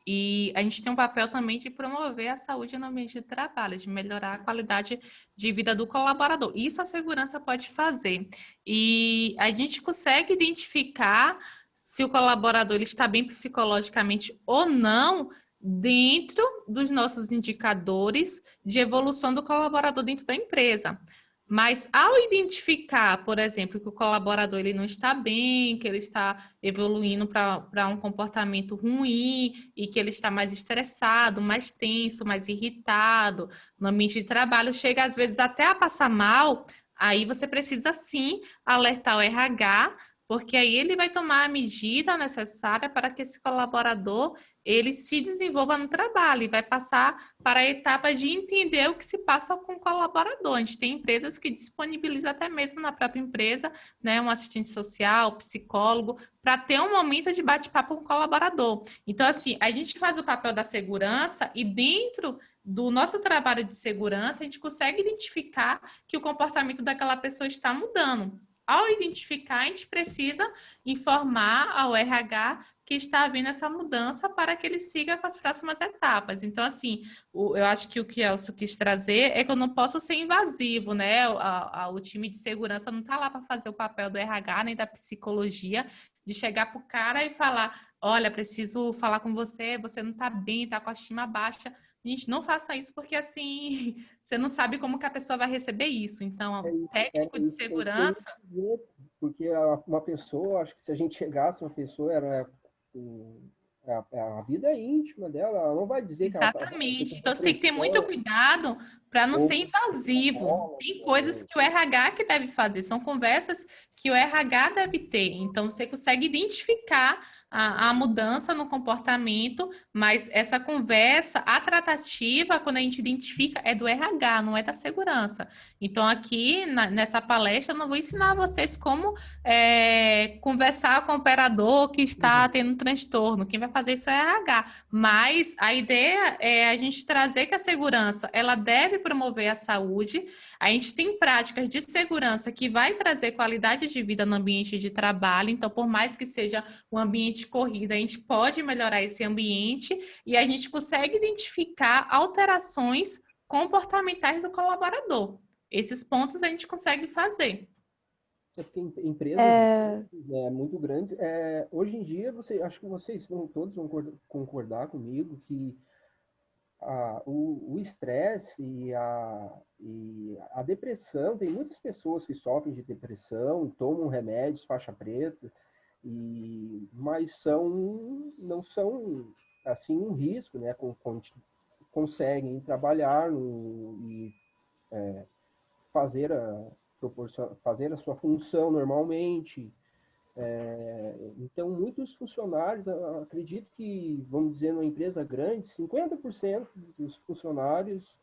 e a gente tem um papel também de promover a saúde no ambiente de trabalho, de melhorar a qualidade de vida do colaborador. Isso a segurança pode fazer. E a gente consegue identificar se o colaborador ele está bem psicologicamente ou não dentro dos nossos indicadores de evolução do colaborador dentro da empresa. Mas ao identificar, por exemplo, que o colaborador ele não está bem, que ele está evoluindo para um comportamento ruim e que ele está mais estressado, mais tenso, mais irritado no ambiente de trabalho, chega às vezes até a passar mal, aí você precisa sim alertar o RH, porque aí ele vai tomar a medida necessária para que esse colaborador ele se desenvolva no trabalho e vai passar para a etapa de entender o que se passa com o colaborador. A gente tem empresas que disponibilizam até mesmo na própria empresa, né, um assistente social, psicólogo, para ter um momento de bate-papo com o colaborador. Então, assim, a gente faz o papel da segurança e dentro do nosso trabalho de segurança, a gente consegue identificar que o comportamento daquela pessoa está mudando. Ao identificar, a gente precisa informar ao RH que está havendo essa mudança para que ele siga com as próximas etapas. Então, assim, eu acho que o que Elcio quis trazer é que eu não posso ser invasivo, né? O time de segurança não está lá para fazer o papel do RH nem da psicologia, de chegar para o cara e falar, olha, preciso falar com você, você não está bem, está com a estima baixa. Gente, não faça isso porque, assim, você não sabe como que a pessoa vai receber isso. Então, técnico de segurança... Porque uma pessoa, acho que se a gente chegasse uma pessoa, a vida íntima dela, ela não vai dizer que ela Exatamente. Então, você tem que ter muito cuidado para não ser invasivo. Tem coisas que o RH que deve fazer, são conversas que o RH deve ter. Então, você consegue identificar a mudança no comportamento, mas essa conversa, a tratativa, quando a gente identifica, é do RH, não é da segurança. Então, aqui, nessa palestra, eu não vou ensinar vocês como conversar com o operador que está tendo um transtorno. Quem vai fazer isso é o RH. Mas a ideia é a gente trazer que a segurança, ela deve promover a saúde. A gente tem práticas de segurança que vai trazer qualidade de vida no ambiente de trabalho. Então, por mais que seja um ambiente corrido, a gente pode melhorar esse ambiente e a gente consegue identificar alterações comportamentais do colaborador. Esses pontos a gente consegue fazer. Tem empresas muito grandes. Hoje em dia, acho que vocês todos vão concordar comigo que o estresse e a depressão, tem muitas pessoas que sofrem de depressão, tomam remédios, faixa preta, mas não são assim um risco, né? Conseguem trabalhar e fazer a sua função normalmente. Então, muitos funcionários, acredito que, vamos dizer, numa empresa grande, 50% dos funcionários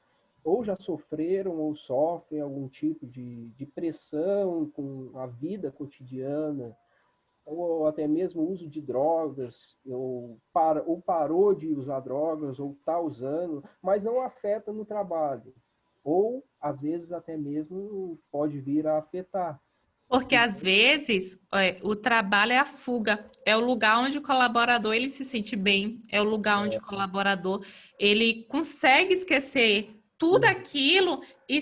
ou já sofreram ou sofrem algum tipo de pressão com a vida cotidiana, ou até mesmo uso de drogas, ou parou de usar drogas, ou está usando, mas não afeta no trabalho. Ou, às vezes, até mesmo pode vir a afetar. Porque, às vezes, o trabalho é a fuga, é o lugar onde o colaborador ele se sente bem, é o lugar onde o colaborador ele consegue esquecer tudo aquilo e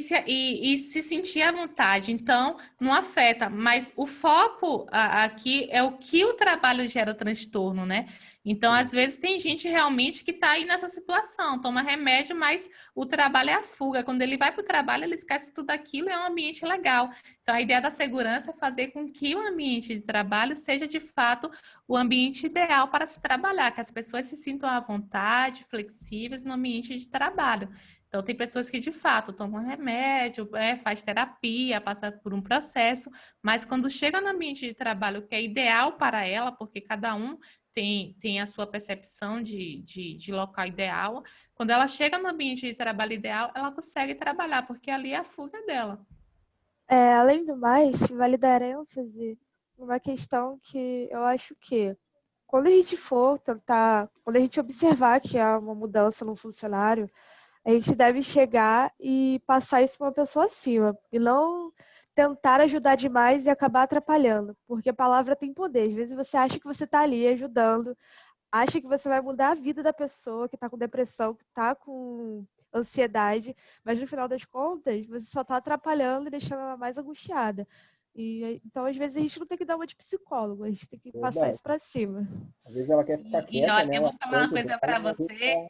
se sentir à vontade. Então, não afeta, mas o foco aqui é o que o trabalho gera transtorno, né? Então, às vezes, tem gente realmente que está aí nessa situação, toma remédio, mas o trabalho é a fuga. Quando ele vai para o trabalho, ele esquece tudo aquilo e é um ambiente legal. Então, a ideia da segurança é fazer com que o ambiente de trabalho seja, de fato, o ambiente ideal para se trabalhar, que as pessoas se sintam à vontade, flexíveis no ambiente de trabalho. Então, tem pessoas que, de fato, tomam remédio, faz terapia, passa por um processo, mas quando chega no ambiente de trabalho que é ideal para ela, porque cada um tem a sua percepção de local ideal, quando ela chega no ambiente de trabalho ideal, ela consegue trabalhar, porque ali é a fuga dela. Além do mais, vale dar ênfase numa questão que eu acho que quando a gente observar que há uma mudança no funcionário, a gente deve chegar e passar isso para uma pessoa acima. E não tentar ajudar demais e acabar atrapalhando. Porque a palavra tem poder. Às vezes você acha que você está ali ajudando, acha que você vai mudar a vida da pessoa que está com depressão, que está com ansiedade, mas no final das contas, você só está atrapalhando e deixando ela mais angustiada. Então, às vezes, a gente não tem que dar uma de psicólogo, a gente tem que passar Verdade. isso para cima. Às vezes ela quer ficar E quieta, olha, né? eu O vou falar uma assunto coisa dela, para mas a gente você,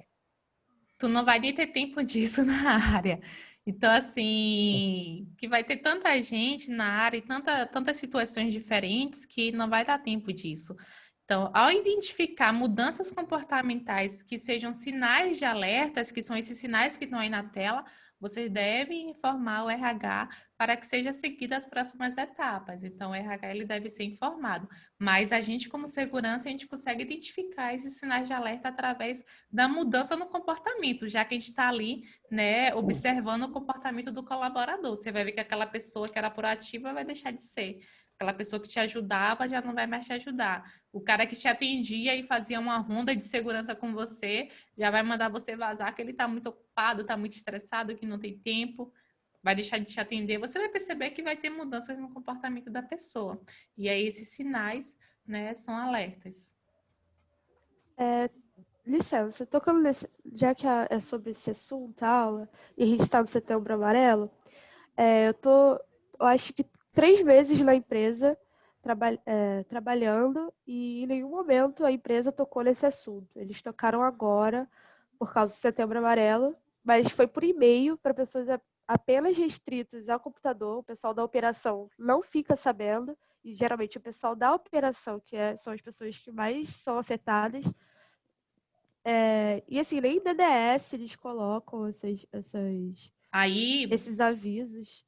tu não vai nem ter tempo disso na área. Então, assim, que vai ter tanta gente na área e tantas situações diferentes que não vai dar tempo disso. Então, ao identificar mudanças comportamentais que sejam sinais de alertas, que são esses sinais que estão aí na tela, vocês devem informar o RH para que sejam seguidas as próximas etapas. Então, o RH ele deve ser informado. Mas a gente, como segurança, a gente consegue identificar esses sinais de alerta através da mudança no comportamento, já que a gente está ali, né, observando o comportamento do colaborador. Você vai ver que aquela pessoa que era proativa vai deixar de ser. Aquela pessoa que te ajudava já não vai mais te ajudar. O cara que te atendia e fazia uma ronda de segurança com você já vai mandar você vazar, que ele está muito ocupado, está muito estressado, que não tem tempo, vai deixar de te atender. Você vai perceber que vai ter mudanças no comportamento da pessoa. E aí esses sinais, né, são alertas. Licença, tocando já que é sobre esse assunto, a aula, e a gente está no Setembro Amarelo, eu acho que 3 meses na empresa, trabalhando, e em nenhum momento a empresa tocou nesse assunto. Eles tocaram agora, por causa do Setembro Amarelo, mas foi por e-mail para pessoas apenas restritas ao computador. O pessoal da operação não fica sabendo, e geralmente o pessoal da operação, são as pessoas que mais são afetadas. E assim, nem DDS eles colocam Aí, esses avisos.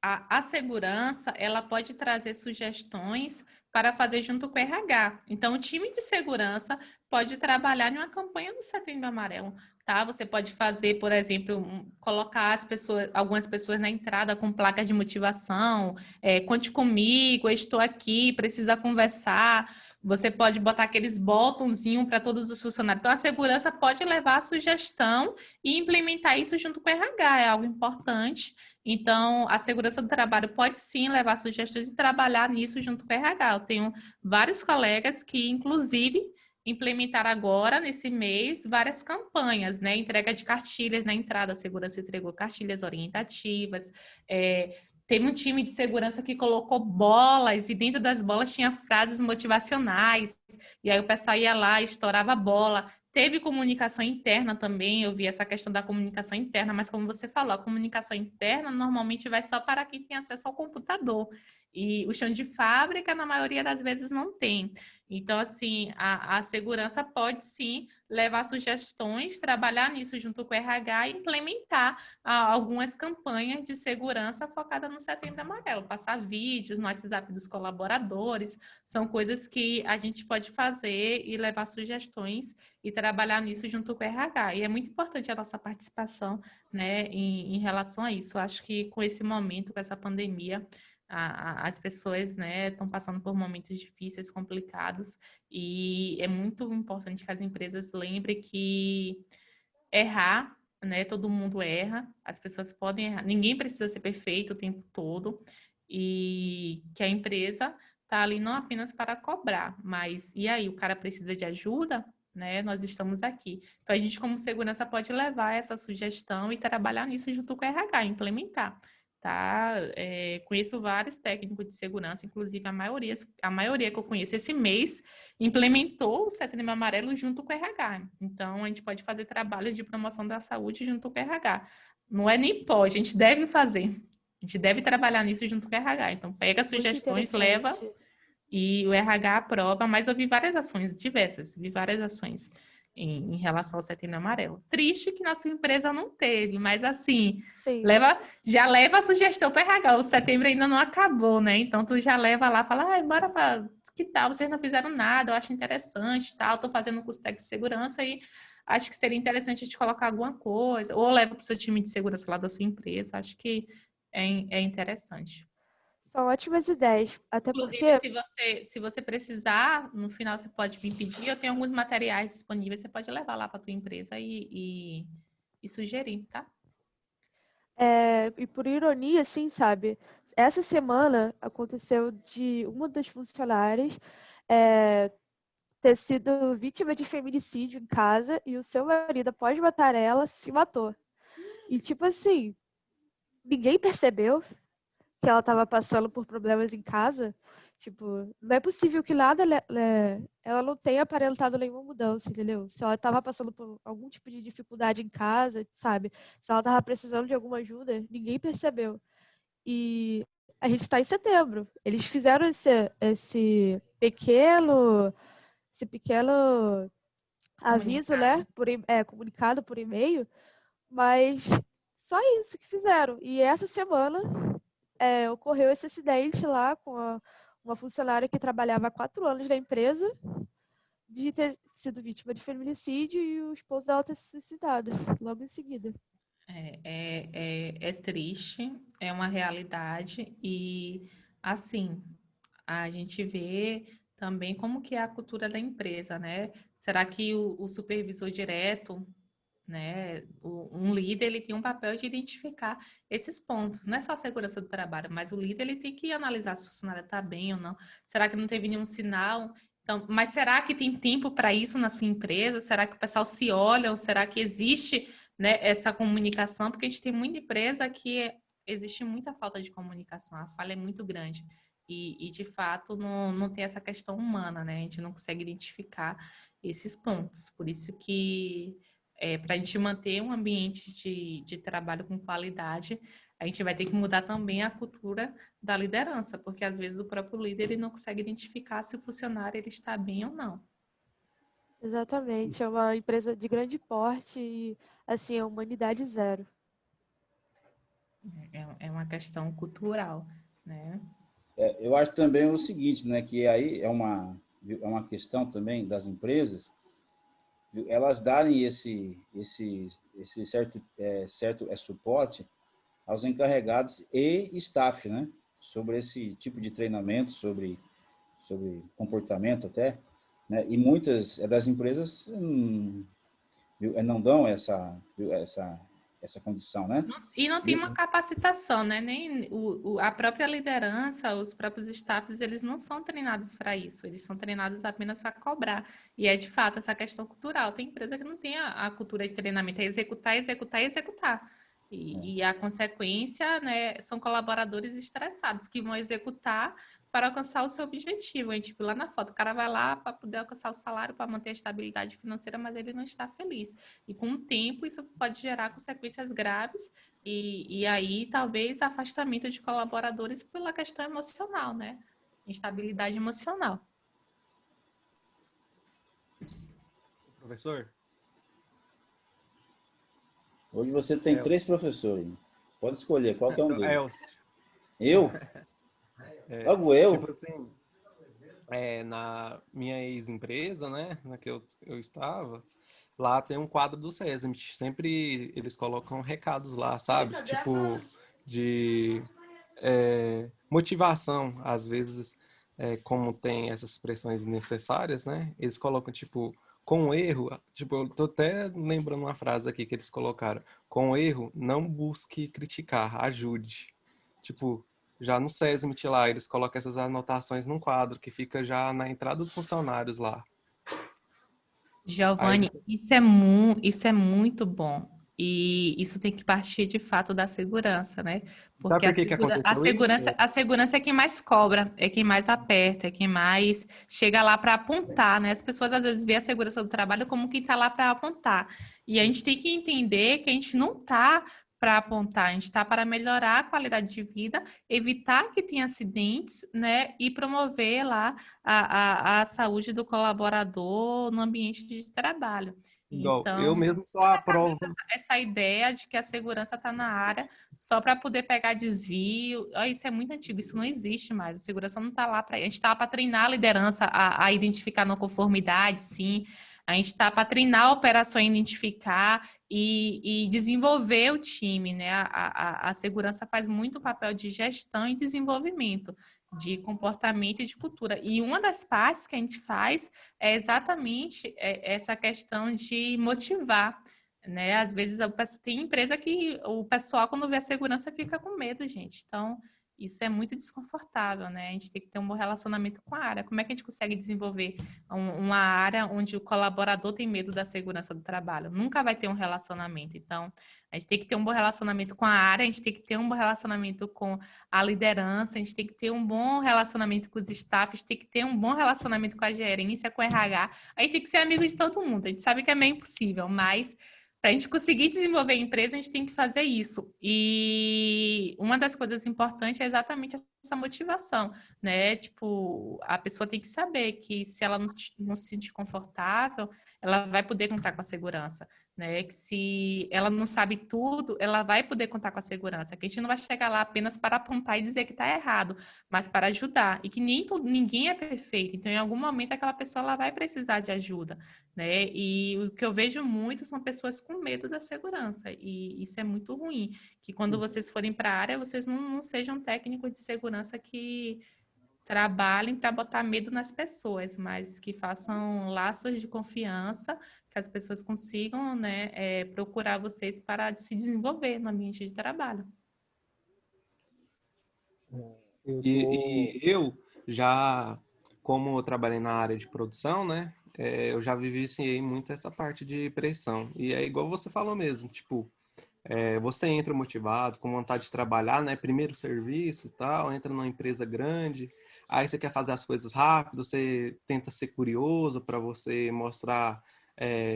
a segurança, ela pode trazer sugestões para fazer junto com o RH. Então, o time de segurança pode trabalhar em uma campanha do Setembro Amarelo, tá? Você pode fazer, por exemplo, colocar algumas pessoas na entrada com placas de motivação, conte comigo, eu estou aqui, precisa conversar. Você pode botar aqueles botãozinhos para todos os funcionários. Então, a segurança pode levar a sugestão e implementar isso junto com o RH, é algo importante. Então, a segurança do trabalho pode sim levar sugestões e trabalhar nisso junto com o RH. Eu tenho vários colegas que, inclusive, implementaram agora, nesse mês, várias campanhas, né? Entrega de cartilhas na entrada, a segurança entregou cartilhas orientativas, teve um time de segurança que colocou bolas e dentro das bolas tinha frases motivacionais. E aí o pessoal ia lá e estourava a bola. Teve comunicação interna também, eu vi essa questão da comunicação interna, mas como você falou, a comunicação interna normalmente vai só para quem tem acesso ao computador. E o chão de fábrica, na maioria das vezes, não tem. Então, assim, a segurança pode sim levar sugestões, trabalhar nisso junto com o RH e implementar algumas campanhas de segurança focadas no Setembro Amarelo. Passar vídeos no WhatsApp dos colaboradores, são coisas que a gente pode fazer e levar sugestões e trabalhar nisso junto com o RH. E é muito importante a nossa participação, né, em relação a isso. Eu acho que com esse momento, com essa pandemia, as pessoas, né, estão passando por momentos difíceis, complicados, e é muito importante que as empresas lembrem que errar, né, todo mundo erra, as pessoas podem errar, ninguém precisa ser perfeito o tempo todo, e que a empresa está ali não apenas para cobrar, mas e aí, o cara precisa de ajuda? Né, nós estamos aqui. Então, a gente, como segurança, pode levar essa sugestão e trabalhar nisso junto com o RH, implementar. Tá? Conheço vários técnicos de segurança, inclusive a maioria que eu conheço esse mês implementou o Setembro Amarelo junto com o RH. Então, a gente pode fazer trabalho de promoção da saúde junto com o RH. Não é nem pode, a gente deve fazer. A gente deve trabalhar nisso junto com o RH. Então, pega sugestões, leva e o RH aprova, mas eu vi várias ações, diversas, vi várias ações em relação ao Setembro Amarelo. Triste que nossa empresa não teve, mas assim, já leva a sugestão para o RH. O setembro ainda não acabou, né? Então, tu já leva lá, fala, bora, que tal? Vocês não fizeram nada, eu acho interessante, tal, tô fazendo um curso técnico de segurança e acho que seria interessante a gente colocar alguma coisa, ou leva para o seu time de segurança lá da sua empresa, acho que é interessante. São ótimas ideias, até Inclusive, porque... se você precisar, no final você pode me pedir, eu tenho alguns materiais disponíveis, você pode levar lá para a tua empresa e sugerir, tá? E por ironia, assim, sabe? Essa semana aconteceu de uma das funcionárias ter sido vítima de feminicídio em casa e o seu marido, após matar ela, se matou. E, tipo assim, ninguém percebeu que ela estava passando por problemas em casa. Tipo, não é possível que nada ela não tenha aparentado nenhuma mudança, entendeu? Se ela estava passando por algum tipo de dificuldade em casa, sabe? Se ela estava precisando de alguma ajuda, ninguém percebeu. E a gente está em setembro. Eles fizeram esse pequeno aviso, né? Comunicado por e-mail, mas só isso que fizeram. E essa semana ocorreu esse acidente lá com uma funcionária que trabalhava há 4 anos na empresa, de ter sido vítima de feminicídio e o esposo dela ter se suicidado logo em seguida. É triste, é uma realidade e, assim, a gente vê também como que é a cultura da empresa, né? Será que o supervisor direto, né, um líder, ele tem um papel de identificar esses pontos, não é só a segurança do trabalho, mas o líder, ele tem que analisar se o funcionário está bem ou não. Será que não teve nenhum sinal? Então, mas será que tem tempo para isso na sua empresa? Será que o pessoal se olha? Ou será que existe, né, essa comunicação? Porque a gente tem muita empresa que existe muita falta de comunicação, a falha é muito grande. E de fato, não tem essa questão humana, né? A gente não consegue identificar esses pontos. Por isso que, para a gente manter um ambiente de trabalho com qualidade, a gente vai ter que mudar também a cultura da liderança, porque às vezes o próprio líder ele não consegue identificar se o funcionário ele está bem ou não. Exatamente, é uma empresa de grande porte e, assim, a humanidade zero. É uma questão cultural, né? Eu acho também o seguinte, né, que aí é uma questão também das empresas, elas darem esse certo suporte aos encarregados e staff, né, sobre esse tipo de treinamento, sobre comportamento até, né, e muitas das empresas não dão essa condição, né? E não tem uma capacitação, né? Nem a própria liderança, os próprios staffs, eles não são treinados para isso. Eles são treinados apenas para cobrar. E é, de fato, essa questão cultural. Tem empresa que não tem a cultura de treinamento, é executar, executar, executar. E a consequência, né, são colaboradores estressados que vão executar para alcançar o seu objetivo. A gente viu lá na foto, o cara vai lá para poder alcançar o salário, para manter a estabilidade financeira, mas ele não está feliz. E com o tempo, isso pode gerar consequências graves e aí talvez afastamento de colaboradores pela questão emocional, né? Instabilidade emocional. Professor? Hoje você tem 3 professores. Pode escolher, qual que é um deles? Elcio. Eu? Logo eu? Tipo assim, na minha ex-empresa, né, na que eu estava, lá tem um quadro do SESMIT. Sempre eles colocam recados lá, sabe? Tipo, de motivação. Às vezes, como tem essas pressões necessárias, né? Eles colocam, tipo, com erro. Tipo, eu tô até lembrando uma frase aqui que eles colocaram. Com erro, não busque criticar, ajude. Tipo, já no SESMIT lá, eles colocam essas anotações num quadro que fica já na entrada dos funcionários lá. Giovanni, isso é muito bom. E isso tem que partir de fato da segurança, né? Porque Sabe por que aconteceu isso? a segurança é quem mais cobra, é quem mais aperta, é quem mais chega lá para apontar, né? As pessoas às vezes veem a segurança do trabalho como quem está lá para apontar. E a gente tem que entender que a gente não está para apontar, a gente está para melhorar a qualidade de vida, evitar que tenha acidentes, né? E promover lá a saúde do colaborador no ambiente de trabalho. Igual, Então, eu mesmo só aprovo. essa ideia de que a segurança está na área só para poder pegar desvio, isso é muito antigo, isso não existe mais. A segurança não está lá para. A gente está para treinar a liderança a identificar não conformidade, sim. A gente está para treinar a operação a identificar e desenvolver o time, né? A segurança faz muito papel de gestão e desenvolvimento, de comportamento e de cultura. E uma das partes que a gente faz é exatamente essa questão de motivar, né? Às vezes tem empresa que o pessoal, quando vê a segurança, fica com medo, gente. Então, isso é muito desconfortável, né? A gente tem que ter um bom relacionamento com a área. Como é que a gente consegue desenvolver uma área onde o colaborador tem medo da segurança do trabalho? Nunca vai ter um relacionamento. Então, a gente tem que ter um bom relacionamento com a área, a gente tem que ter um bom relacionamento com a liderança, a gente tem que ter um bom relacionamento com os staffs, tem que ter um bom relacionamento com a gerência, com o RH. A gente tem que ser amigo de todo mundo. A gente sabe que é meio impossível, mas para a gente conseguir desenvolver a empresa, a gente tem que fazer isso. E uma das coisas importantes é exatamente essa motivação, né? Tipo, a pessoa tem que saber que se ela não se sentir confortável, ela vai poder contar com a segurança, né? Que se ela não sabe tudo, ela vai poder contar com a segurança. Que a gente não vai chegar lá apenas para apontar e dizer que está errado, mas para ajudar. E que ninguém é perfeito. Então, em algum momento, aquela pessoa ela vai precisar de ajuda, né? E o que eu vejo muito são pessoas com medo da segurança, e isso é muito ruim, que quando vocês forem para a área, vocês não sejam técnicos de segurança que trabalhem para botar medo nas pessoas, mas que façam laços de confiança, que as pessoas consigam, né, procurar vocês para se desenvolver no ambiente de trabalho. E eu já, como eu trabalhei na área de produção, né, eu já vivenciei muito essa parte de pressão. E é igual você falou mesmo, tipo, você entra motivado, com vontade de trabalhar, né, primeiro serviço e tal, entra numa empresa grande, aí você quer fazer as coisas rápido, você tenta ser curioso para você mostrar,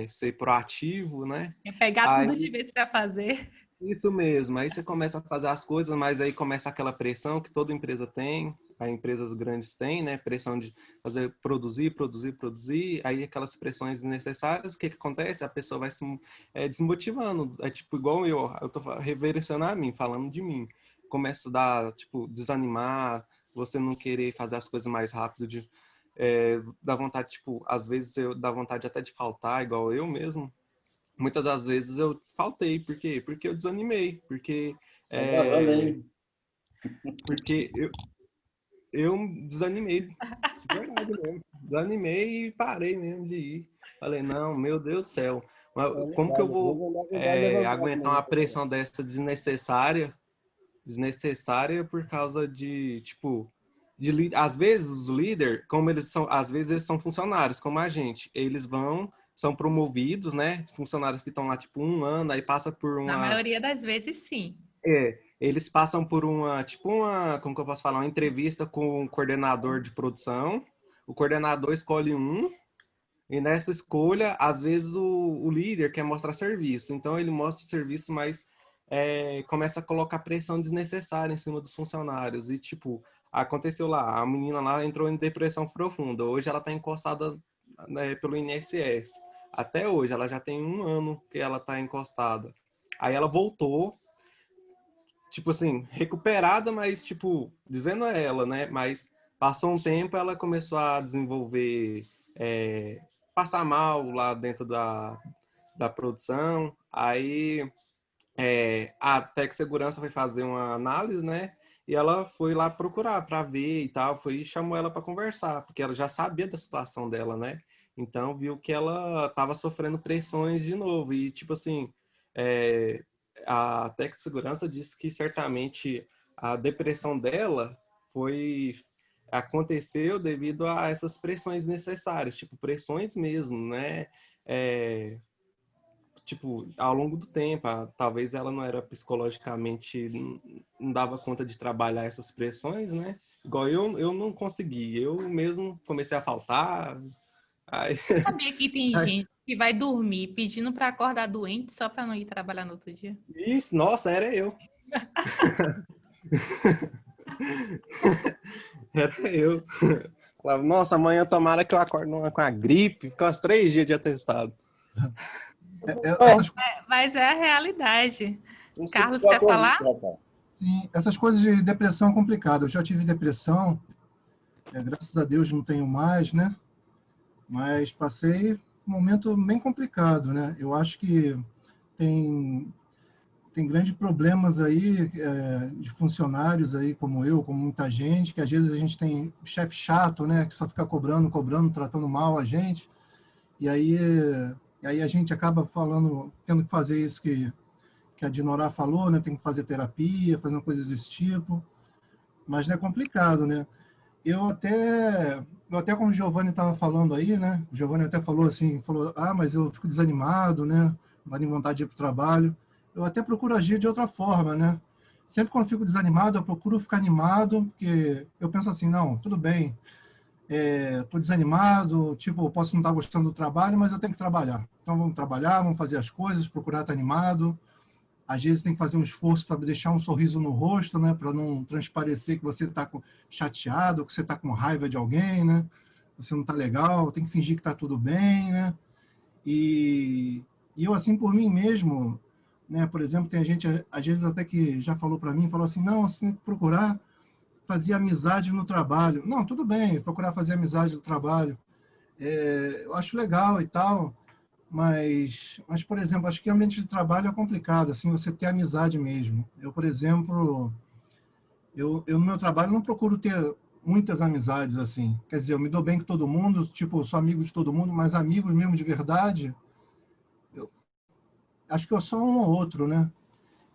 ser proativo, né? É pegar tudo de vez para fazer. Isso mesmo, aí você começa a fazer as coisas, mas aí começa aquela pressão que toda empresa tem, as empresas grandes têm, né? Pressão de fazer, produzir, aí aquelas pressões desnecessárias, o que acontece? A pessoa vai se desmotivando, é tipo igual eu tô reverenciando a mim, falando de mim. Começa a dar, tipo, desanimar, você não querer fazer as coisas mais rápido, dá vontade, tipo, às vezes dá vontade até de faltar, igual eu mesmo. Muitas das vezes eu faltei, por quê? Porque eu desanimei, porque porque eu desanimei, de verdade mesmo, desanimei e parei mesmo de ir. Falei, não, meu Deus do céu, como que eu vou aguentar uma pressão dessa desnecessária por causa de, tipo, às vezes os líderes, como eles são, às vezes eles são funcionários, como a gente, são promovidos, né? Funcionários que estão lá, tipo, 1 ano, aí passa por uma... Na maioria das vezes, sim. Eles passam por como que eu posso falar? Uma entrevista com o coordenador de produção. O coordenador escolhe um, e nessa escolha, às vezes, o líder quer mostrar serviço. Então, ele mostra o serviço, mas começa a colocar pressão desnecessária em cima dos funcionários. E, tipo, aconteceu lá, a menina lá entrou em depressão profunda. Hoje ela está encostada, né, pelo INSS. Até hoje, ela já tem 1 ano que ela está encostada. Aí ela voltou, tipo assim, recuperada, mas, tipo, dizendo a ela, né? Mas passou um tempo, ela começou a desenvolver, passar mal lá dentro da produção. Aí a Tec Segurança foi fazer uma análise, né? E ela foi lá procurar para ver e tal, foi e chamou ela para conversar, porque ela já sabia da situação dela, né? Então viu que ela estava sofrendo pressões de novo e tipo assim, a Tec Segurança disse que certamente a depressão dela aconteceu devido a essas pressões necessárias, tipo pressões mesmo, né? Tipo, ao longo do tempo, talvez ela não era psicologicamente, não dava conta de trabalhar essas pressões, né? Igual eu não consegui, eu mesmo comecei a faltar. Aí... Sabia que tem gente que vai dormir pedindo para acordar doente só para não ir trabalhar no outro dia? Isso, nossa, era eu. Era eu. Falava, nossa, amanhã tomara que eu acorde com a gripe, fica uns 3 dias de atestado. Mas é a realidade. Carlos, quer falar? Sim, essas coisas de depressão é complicado. Eu já tive depressão, graças a Deus não tenho mais, né? Mas passei um momento bem complicado, né? Eu acho que tem grandes problemas aí de funcionários aí como eu, como muita gente, que às vezes a gente tem chefe chato, né? Que só fica cobrando, tratando mal a gente. E aí E aí a gente acaba tendo que fazer isso que a Dinorá falou, né? Tem que fazer terapia, fazer coisas desse tipo. Mas não é complicado, né? Eu até como o Giovanni estava falando aí, né? O Giovanni até falou assim, mas eu fico desanimado, né? Não dá nem vontade de ir para o trabalho. Eu até procuro agir de outra forma, né? Sempre quando eu fico desanimado, eu procuro ficar animado, porque eu penso assim, não, tudo bem, estou desanimado, tipo, eu posso não estar gostando do trabalho, mas eu tenho que trabalhar. Então vamos trabalhar, vamos fazer as coisas, procurar estar animado. Às vezes tem que fazer um esforço para deixar um sorriso no rosto, né? Para não transparecer que você está chateado, que você está com raiva de alguém, né? Você não está legal, tem que fingir que está tudo bem, né? E eu, assim, por mim mesmo, né? Por exemplo, tem gente, às vezes até que já falou para mim, falou assim, não, você tem que procurar fazer amizade no trabalho. Não, tudo bem, procurar fazer amizade no trabalho. Eu acho legal e tal, mas, por exemplo, acho que ambiente de trabalho é complicado, assim, você ter amizade mesmo. Eu, por exemplo, eu no meu trabalho não procuro ter muitas amizades, assim. Quer dizer, eu me dou bem com todo mundo, tipo, sou amigo de todo mundo, mas amigos mesmo de verdade, eu acho que eu sou um ou outro, né?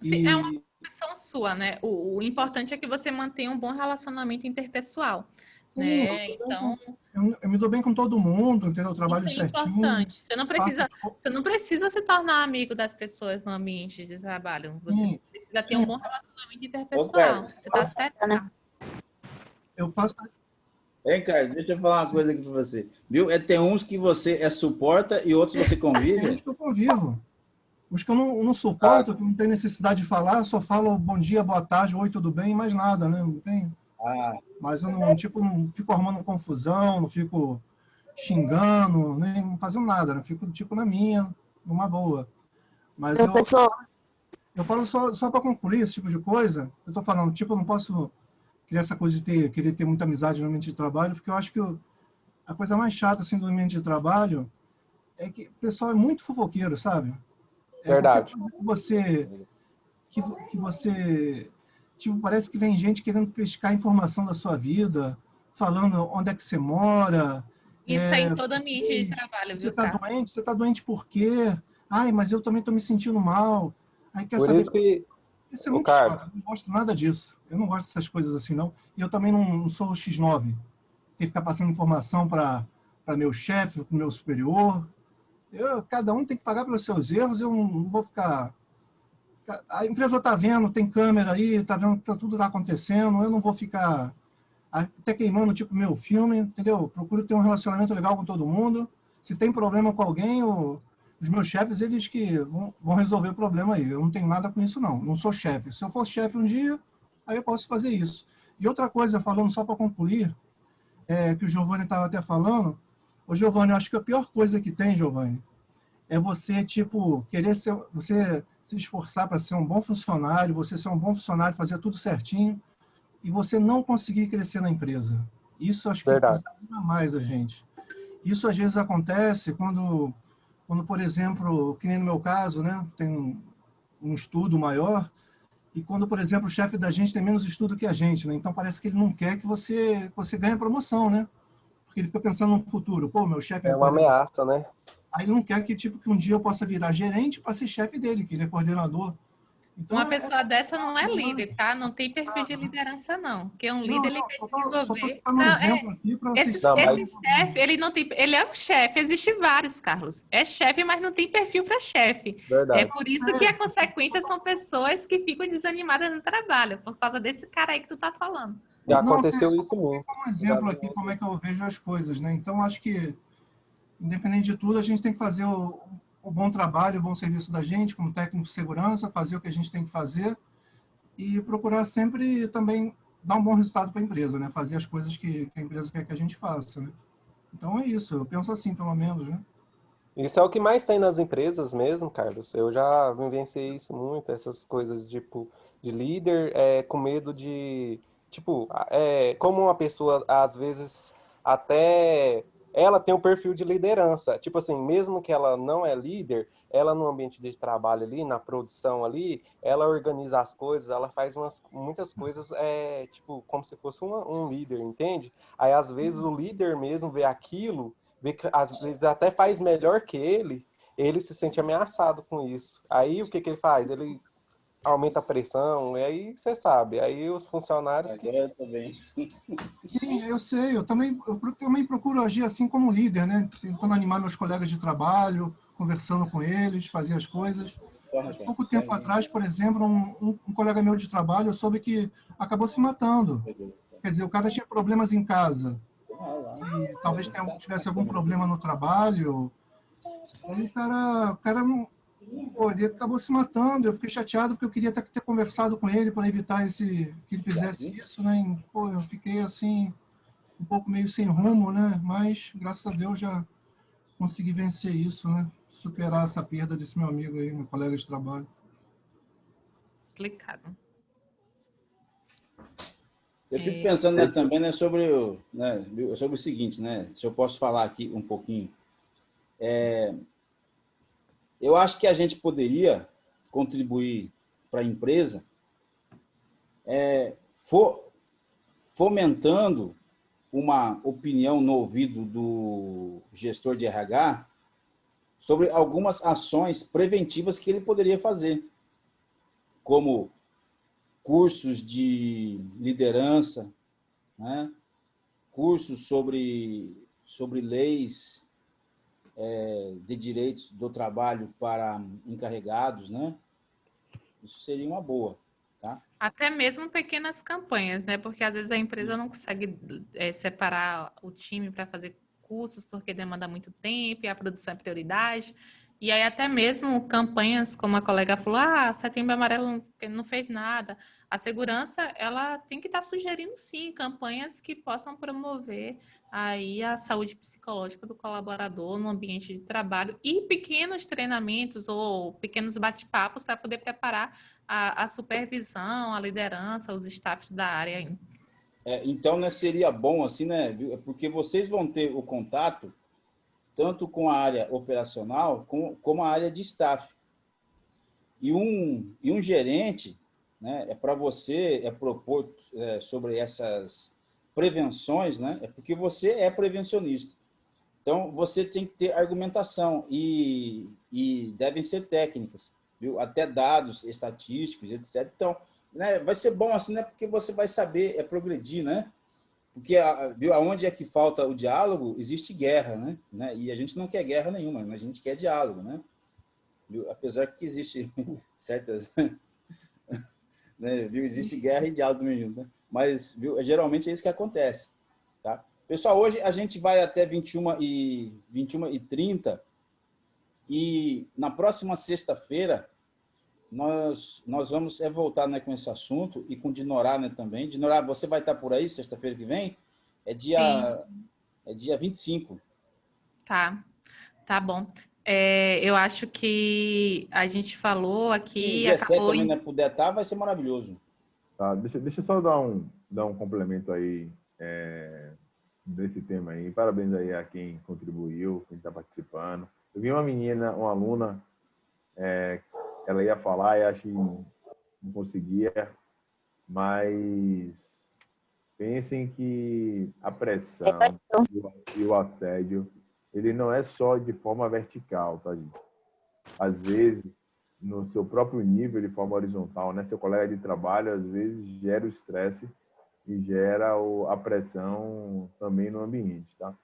Sim, é uma opção sua, né? O importante é que você mantenha um bom relacionamento interpessoal, Sim, né? Então, eu me dou bem com todo mundo, entendeu? Eu trabalho isso é certinho. importante. Você não precisa se tornar amigo das pessoas no ambiente de trabalho. Você precisa ter um bom relacionamento interpessoal. Você está certo, né? Eu faço. Hein, Carlos, deixa eu falar uma coisa aqui para você. Viu? Tem uns que você suporta e outros você convive. Tem uns que eu convivo. Os que eu não suporto, que não tem necessidade de falar, eu só falo bom dia, boa tarde, oi, tudo bem, mais nada, né? Não tem. Mas eu não fico arrumando confusão, não fico xingando, nem fazendo nada, né? Fico tipo na minha, numa boa. Mas eu falo só para concluir esse tipo de coisa. Eu estou falando, tipo, eu não posso criar essa coisa de querer ter muita amizade no ambiente de trabalho, porque eu acho que a coisa mais chata assim do ambiente de trabalho é que o pessoal é muito fofoqueiro, sabe? Verdade. Que você tipo, parece que vem gente querendo pescar informação da sua vida, falando onde é que você mora. Isso é em todo ambiente de trabalho, viu, Carlos? Você está doente por quê? Ai, mas eu também estou me sentindo mal. Aí quer Por saber... isso que... Isso é muito chato, eu não gosto nada disso. Eu não gosto dessas coisas assim, não. E eu também não sou o X9. Tem que ficar passando informação para meu chefe, para o meu superior. Cada um tem que pagar pelos seus erros, eu não vou ficar... A empresa está vendo, tem câmera aí, está vendo que tudo está acontecendo, eu não vou ficar até queimando tipo meu filme, entendeu? Procuro ter um relacionamento legal com todo mundo. Se tem problema com alguém, os meus chefes, eles que vão resolver o problema aí. Eu não tenho nada com isso, não. Não sou chefe. Se eu fosse chefe um dia, aí eu posso fazer isso. E outra coisa, falando só para concluir, que o Giovanni estava até falando, ô Giovanni, eu acho que a pior coisa que tem, Giovanni, é você, tipo, você se esforçar para ser um bom funcionário, você ser um bom funcionário, fazer tudo certinho, e você não conseguir crescer na empresa. Isso acho que desanima mais a gente. Isso às vezes acontece quando, por exemplo, que nem no meu caso, né, tem um estudo maior, e quando, por exemplo, o chefe da gente tem menos estudo que a gente, né? Então parece que ele não quer que você ganhe promoção, né? Porque ele fica pensando no futuro. Pô, meu chefe é uma ameaça, né? Aí ele não quer que, tipo, que um dia eu possa virar gerente para ser chefe dele, que ele é coordenador. Então, uma pessoa dessa não é líder, tá? Não tem perfil de liderança, não. Porque um líder, ele quer desenvolver... Esse chefe, ele não tem... Ele é um chefe, existe vários, Carlos. É chefe, mas não tem perfil para chefe. Verdade. É por isso que a consequência são pessoas que ficam desanimadas no trabalho, por causa desse cara aí que tu tá falando. Já aconteceu isso muito. Um exemplo aqui, como é que eu vejo as coisas, né? Então, acho que, independente de tudo, a gente tem que fazer o bom trabalho, o bom serviço da gente, como técnico de segurança, fazer o que a gente tem que fazer e procurar sempre também dar um bom resultado para a empresa, né? Fazer as coisas que a empresa quer que a gente faça, né? Então é isso, eu penso assim, pelo menos, né? Isso é o que mais tem nas empresas mesmo, Carlos. Eu já vivenciei isso muito, essas coisas tipo de líder com medo de... Tipo, como uma pessoa, às vezes, até... ela tem um perfil de liderança. Tipo assim, mesmo que ela não é líder, ela no ambiente de trabalho ali, na produção ali, ela organiza as coisas, ela faz muitas coisas, tipo, como se fosse um líder, entende? Aí, às vezes, o líder mesmo vê aquilo, vê que às vezes até faz melhor que ele, ele se sente ameaçado com isso. Aí o que ele faz? Ele aumenta a pressão, e aí você sabe, aí os funcionários que... Agora também. Sim, eu sei, eu também procuro agir assim como líder, né? Tentando animar meus colegas de trabalho, conversando com eles, fazer as coisas. Pouco tempo atrás, por exemplo, um colega meu de trabalho, eu soube que acabou se matando. Quer dizer, o cara tinha problemas em casa e talvez tivesse algum problema no trabalho. Aí o cara não, pô, ele acabou se matando. Eu fiquei chateado porque eu queria ter conversado com ele para evitar que ele fizesse isso, né? E, pô, eu fiquei assim um pouco meio sem rumo, né? Mas graças a Deus já consegui vencer isso, né? Superar essa perda desse meu amigo aí, meu colega de trabalho. Complicado. Eu fico pensando, né, também, né, sobre o seguinte, né? Se eu posso falar aqui um pouquinho. Eu acho que a gente poderia contribuir para a empresa fomentando uma opinião no ouvido do gestor de RH sobre algumas ações preventivas que ele poderia fazer, como cursos de liderança, né? Cursos sobre leis de direitos do trabalho para encarregados, né? Isso seria uma boa, tá? Até mesmo pequenas campanhas, né? Porque às vezes a empresa não consegue separar o time para fazer cursos porque demanda muito tempo e a produção é prioridade. E aí até mesmo campanhas, como a colega falou, Setembro Amarelo não fez nada. A segurança, ela tem que estar sugerindo, sim, campanhas que possam promover aí a saúde psicológica do colaborador no ambiente de trabalho e pequenos treinamentos ou pequenos bate-papos para poder preparar a supervisão, a liderança, os staffs da área aí. Então, né, seria bom assim, né? Porque vocês vão ter o contato tanto com a área operacional como a área de staff. E um gerente, né, para você propor sobre essas prevenções, né? É porque você é prevencionista. Então, você tem que ter argumentação e devem ser técnicas, viu? Até dados estatísticos, etc. Então, né, vai ser bom assim, né? Porque você vai saber progredir, né? Porque, viu, aonde é que falta o diálogo, existe guerra, né? E a gente não quer guerra nenhuma, a gente quer diálogo, né? Viu? Apesar que existe certas... né? Viu? Existe guerra e diálogo mesmo, né? Mas, viu, geralmente é isso que acontece, tá? Pessoal, hoje a gente vai até 21h30 e na próxima sexta-feira nós vamos voltar, né, com esse assunto e com o Dinorá, né, também. Dinorá, você vai estar por aí sexta-feira que vem? É dia 25. Tá bom. Eu acho que a gente falou aqui... Se o Gessé também não puder estar, vai ser maravilhoso. Tá, deixa eu só dar um complemento aí desse tema aí. Parabéns aí a quem contribuiu, quem está participando. Eu vi uma menina, uma aluna, ela ia falar e acho que não conseguia, mas pensem que a pressão e o assédio, ele não é só de forma vertical, tá, gente? Às vezes, no seu próprio nível, de forma horizontal, né? Seu colega de trabalho, às vezes, gera o estresse e gera a pressão também no ambiente, tá?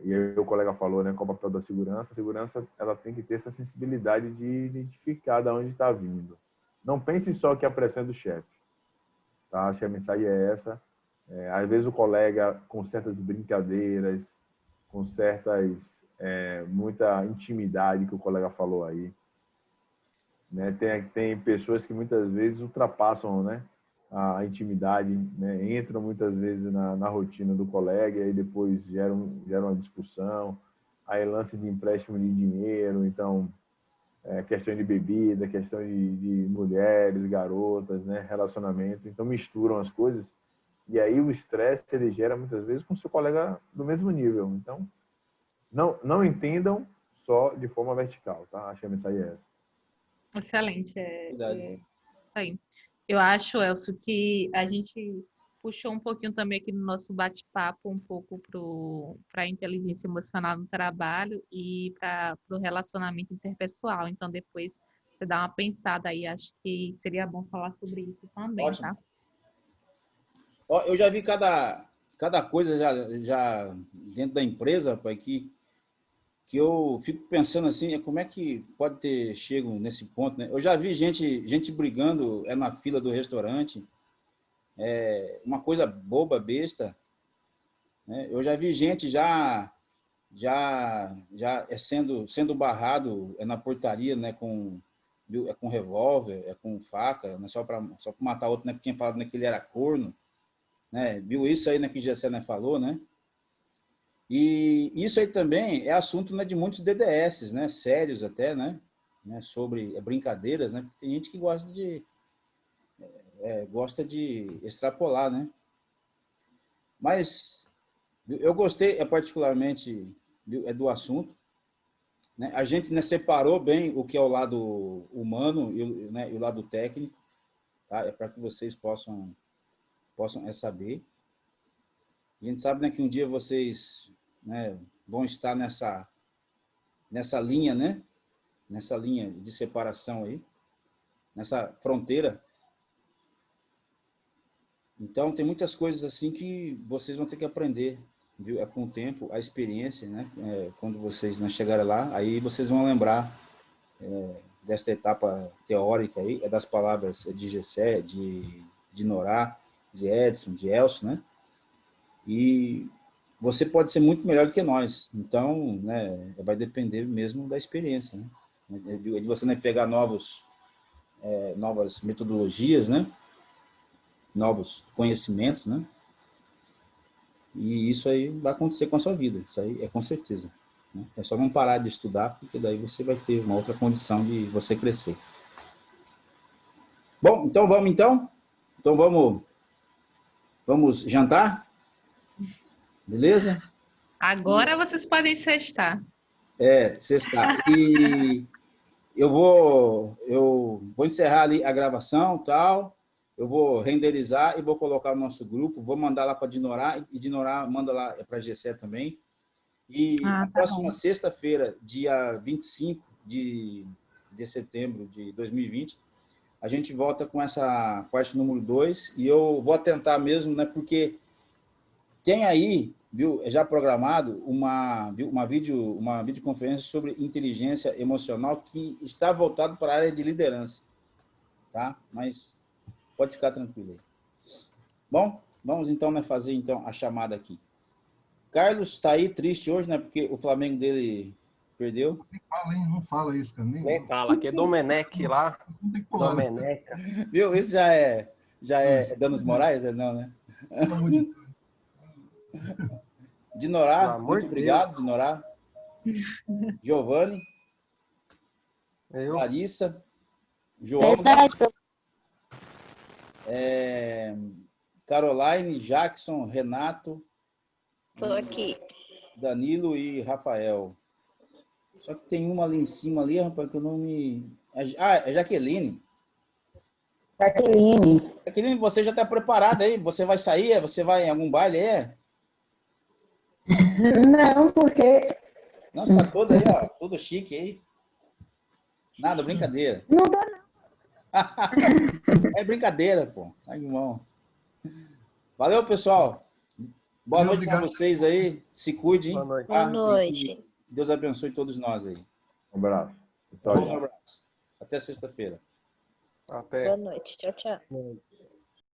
E aí o colega falou, né, qual é o papel da segurança. A segurança, ela tem que ter essa sensibilidade de identificar de onde está vindo. Não pense só que a pressão é do chefe, tá? Acho que a mensagem é essa. Às vezes o colega, com certas brincadeiras, com muita intimidade que o colega falou aí, né? Tem pessoas que muitas vezes ultrapassam, né, a intimidade, né? Entram muitas vezes na rotina do colega e aí depois geram uma discussão, aí lance de empréstimo de dinheiro, então questão de bebida, questão de mulheres, garotas, né, relacionamento, então misturam as coisas e aí o estresse ele gera muitas vezes com seu colega do mesmo nível, então não entendam só de forma vertical, tá? Acho que a mensagem é essa. Excelente. Aí. Eu acho, Elcio, que a gente puxou um pouquinho também aqui no nosso bate-papo, um pouco para a inteligência emocional no trabalho e para o relacionamento interpessoal. Então, depois você dá uma pensada aí, acho que seria bom falar sobre isso também, Ótimo. tá? Ó, eu já vi cada coisa já dentro da empresa, rapaz, que eu fico pensando assim, como é que pode ter chego nesse ponto, né? Eu já vi gente brigando na fila do restaurante, uma coisa boba, besta, né? Eu já vi gente já sendo barrado na portaria, né, com revólver, com faca, né, só para matar outro, né, que tinha falado, né, que ele era corno, né? Viu isso aí, né, que Gessé, né, falou, né? E isso aí também é assunto, né, de muitos DDS, né, sérios até, né, sobre brincadeiras, né? Tem gente que gosta de extrapolar, né? Mas eu gostei particularmente do assunto, né? A gente, né, separou bem o que é o lado humano e o lado técnico, tá? É para que vocês possam saber. A gente sabe, né, que um dia vocês, né, vão estar nessa linha, né? Nessa linha de separação aí, nessa fronteira. Então, tem muitas coisas assim que vocês vão ter que aprender, viu? Com o tempo, a experiência, né? Quando vocês, né, chegarem lá, aí vocês vão lembrar desta etapa teórica aí, das palavras de Gessé, de Norá, de Edson, de Elcio, né? E você pode ser muito melhor do que nós. Então, né, vai depender mesmo da experiência, né? De você, né, pegar novas metodologias, né? Novos conhecimentos, né? E isso aí vai acontecer com a sua vida. Isso aí é com certeza, né? É só não parar de estudar, porque daí você vai ter uma outra condição de você crescer. Bom, então vamos então? Então vamos jantar? Beleza? Agora vocês podem sextar. Sexta. E eu vou encerrar ali a gravação, tal. Eu vou renderizar e vou colocar no nosso grupo. Vou mandar lá para Dinorá e Dinorá manda lá para a Gessé também. E a próxima sexta-feira, dia 25 de setembro de 2020, a gente volta com essa parte número 2 e eu vou atentar mesmo, né, porque tem aí, viu, já programado uma videoconferência sobre inteligência emocional que está voltado para a área de liderança, tá? Mas pode ficar tranquilo aí. Bom, vamos então, né, fazer então a chamada aqui. Carlos está aí triste hoje, né, porque o Flamengo dele perdeu. Nem fala, hein? Não fala isso, cara. Nem fala, que é Domenech lá. Domeneca. Viu? Isso já é danos morais? Não, né? Pelo amor de Deus. Dinorá, muito obrigado, Dinorá. Giovanni. Larissa. João. Caroline, Jackson, Renato. Estou aqui. Danilo e Rafael. Só que tem uma ali em cima ali, rapaz, que eu não me... é Jaqueline. Jaqueline, você já está preparada aí? Você vai sair? Você vai em algum baile? Não, porque... Nossa, tá toda aí, ó. Tudo chique aí. Nada, brincadeira. Não dá, não. É brincadeira, pô. Ai, irmão. Valeu, pessoal. Boa noite para vocês aí. Se cuidem. Boa noite. Boa noite. Deus abençoe todos nós aí. Um abraço. Um abraço. Até sexta-feira. Até. Boa noite. Tchau, tchau.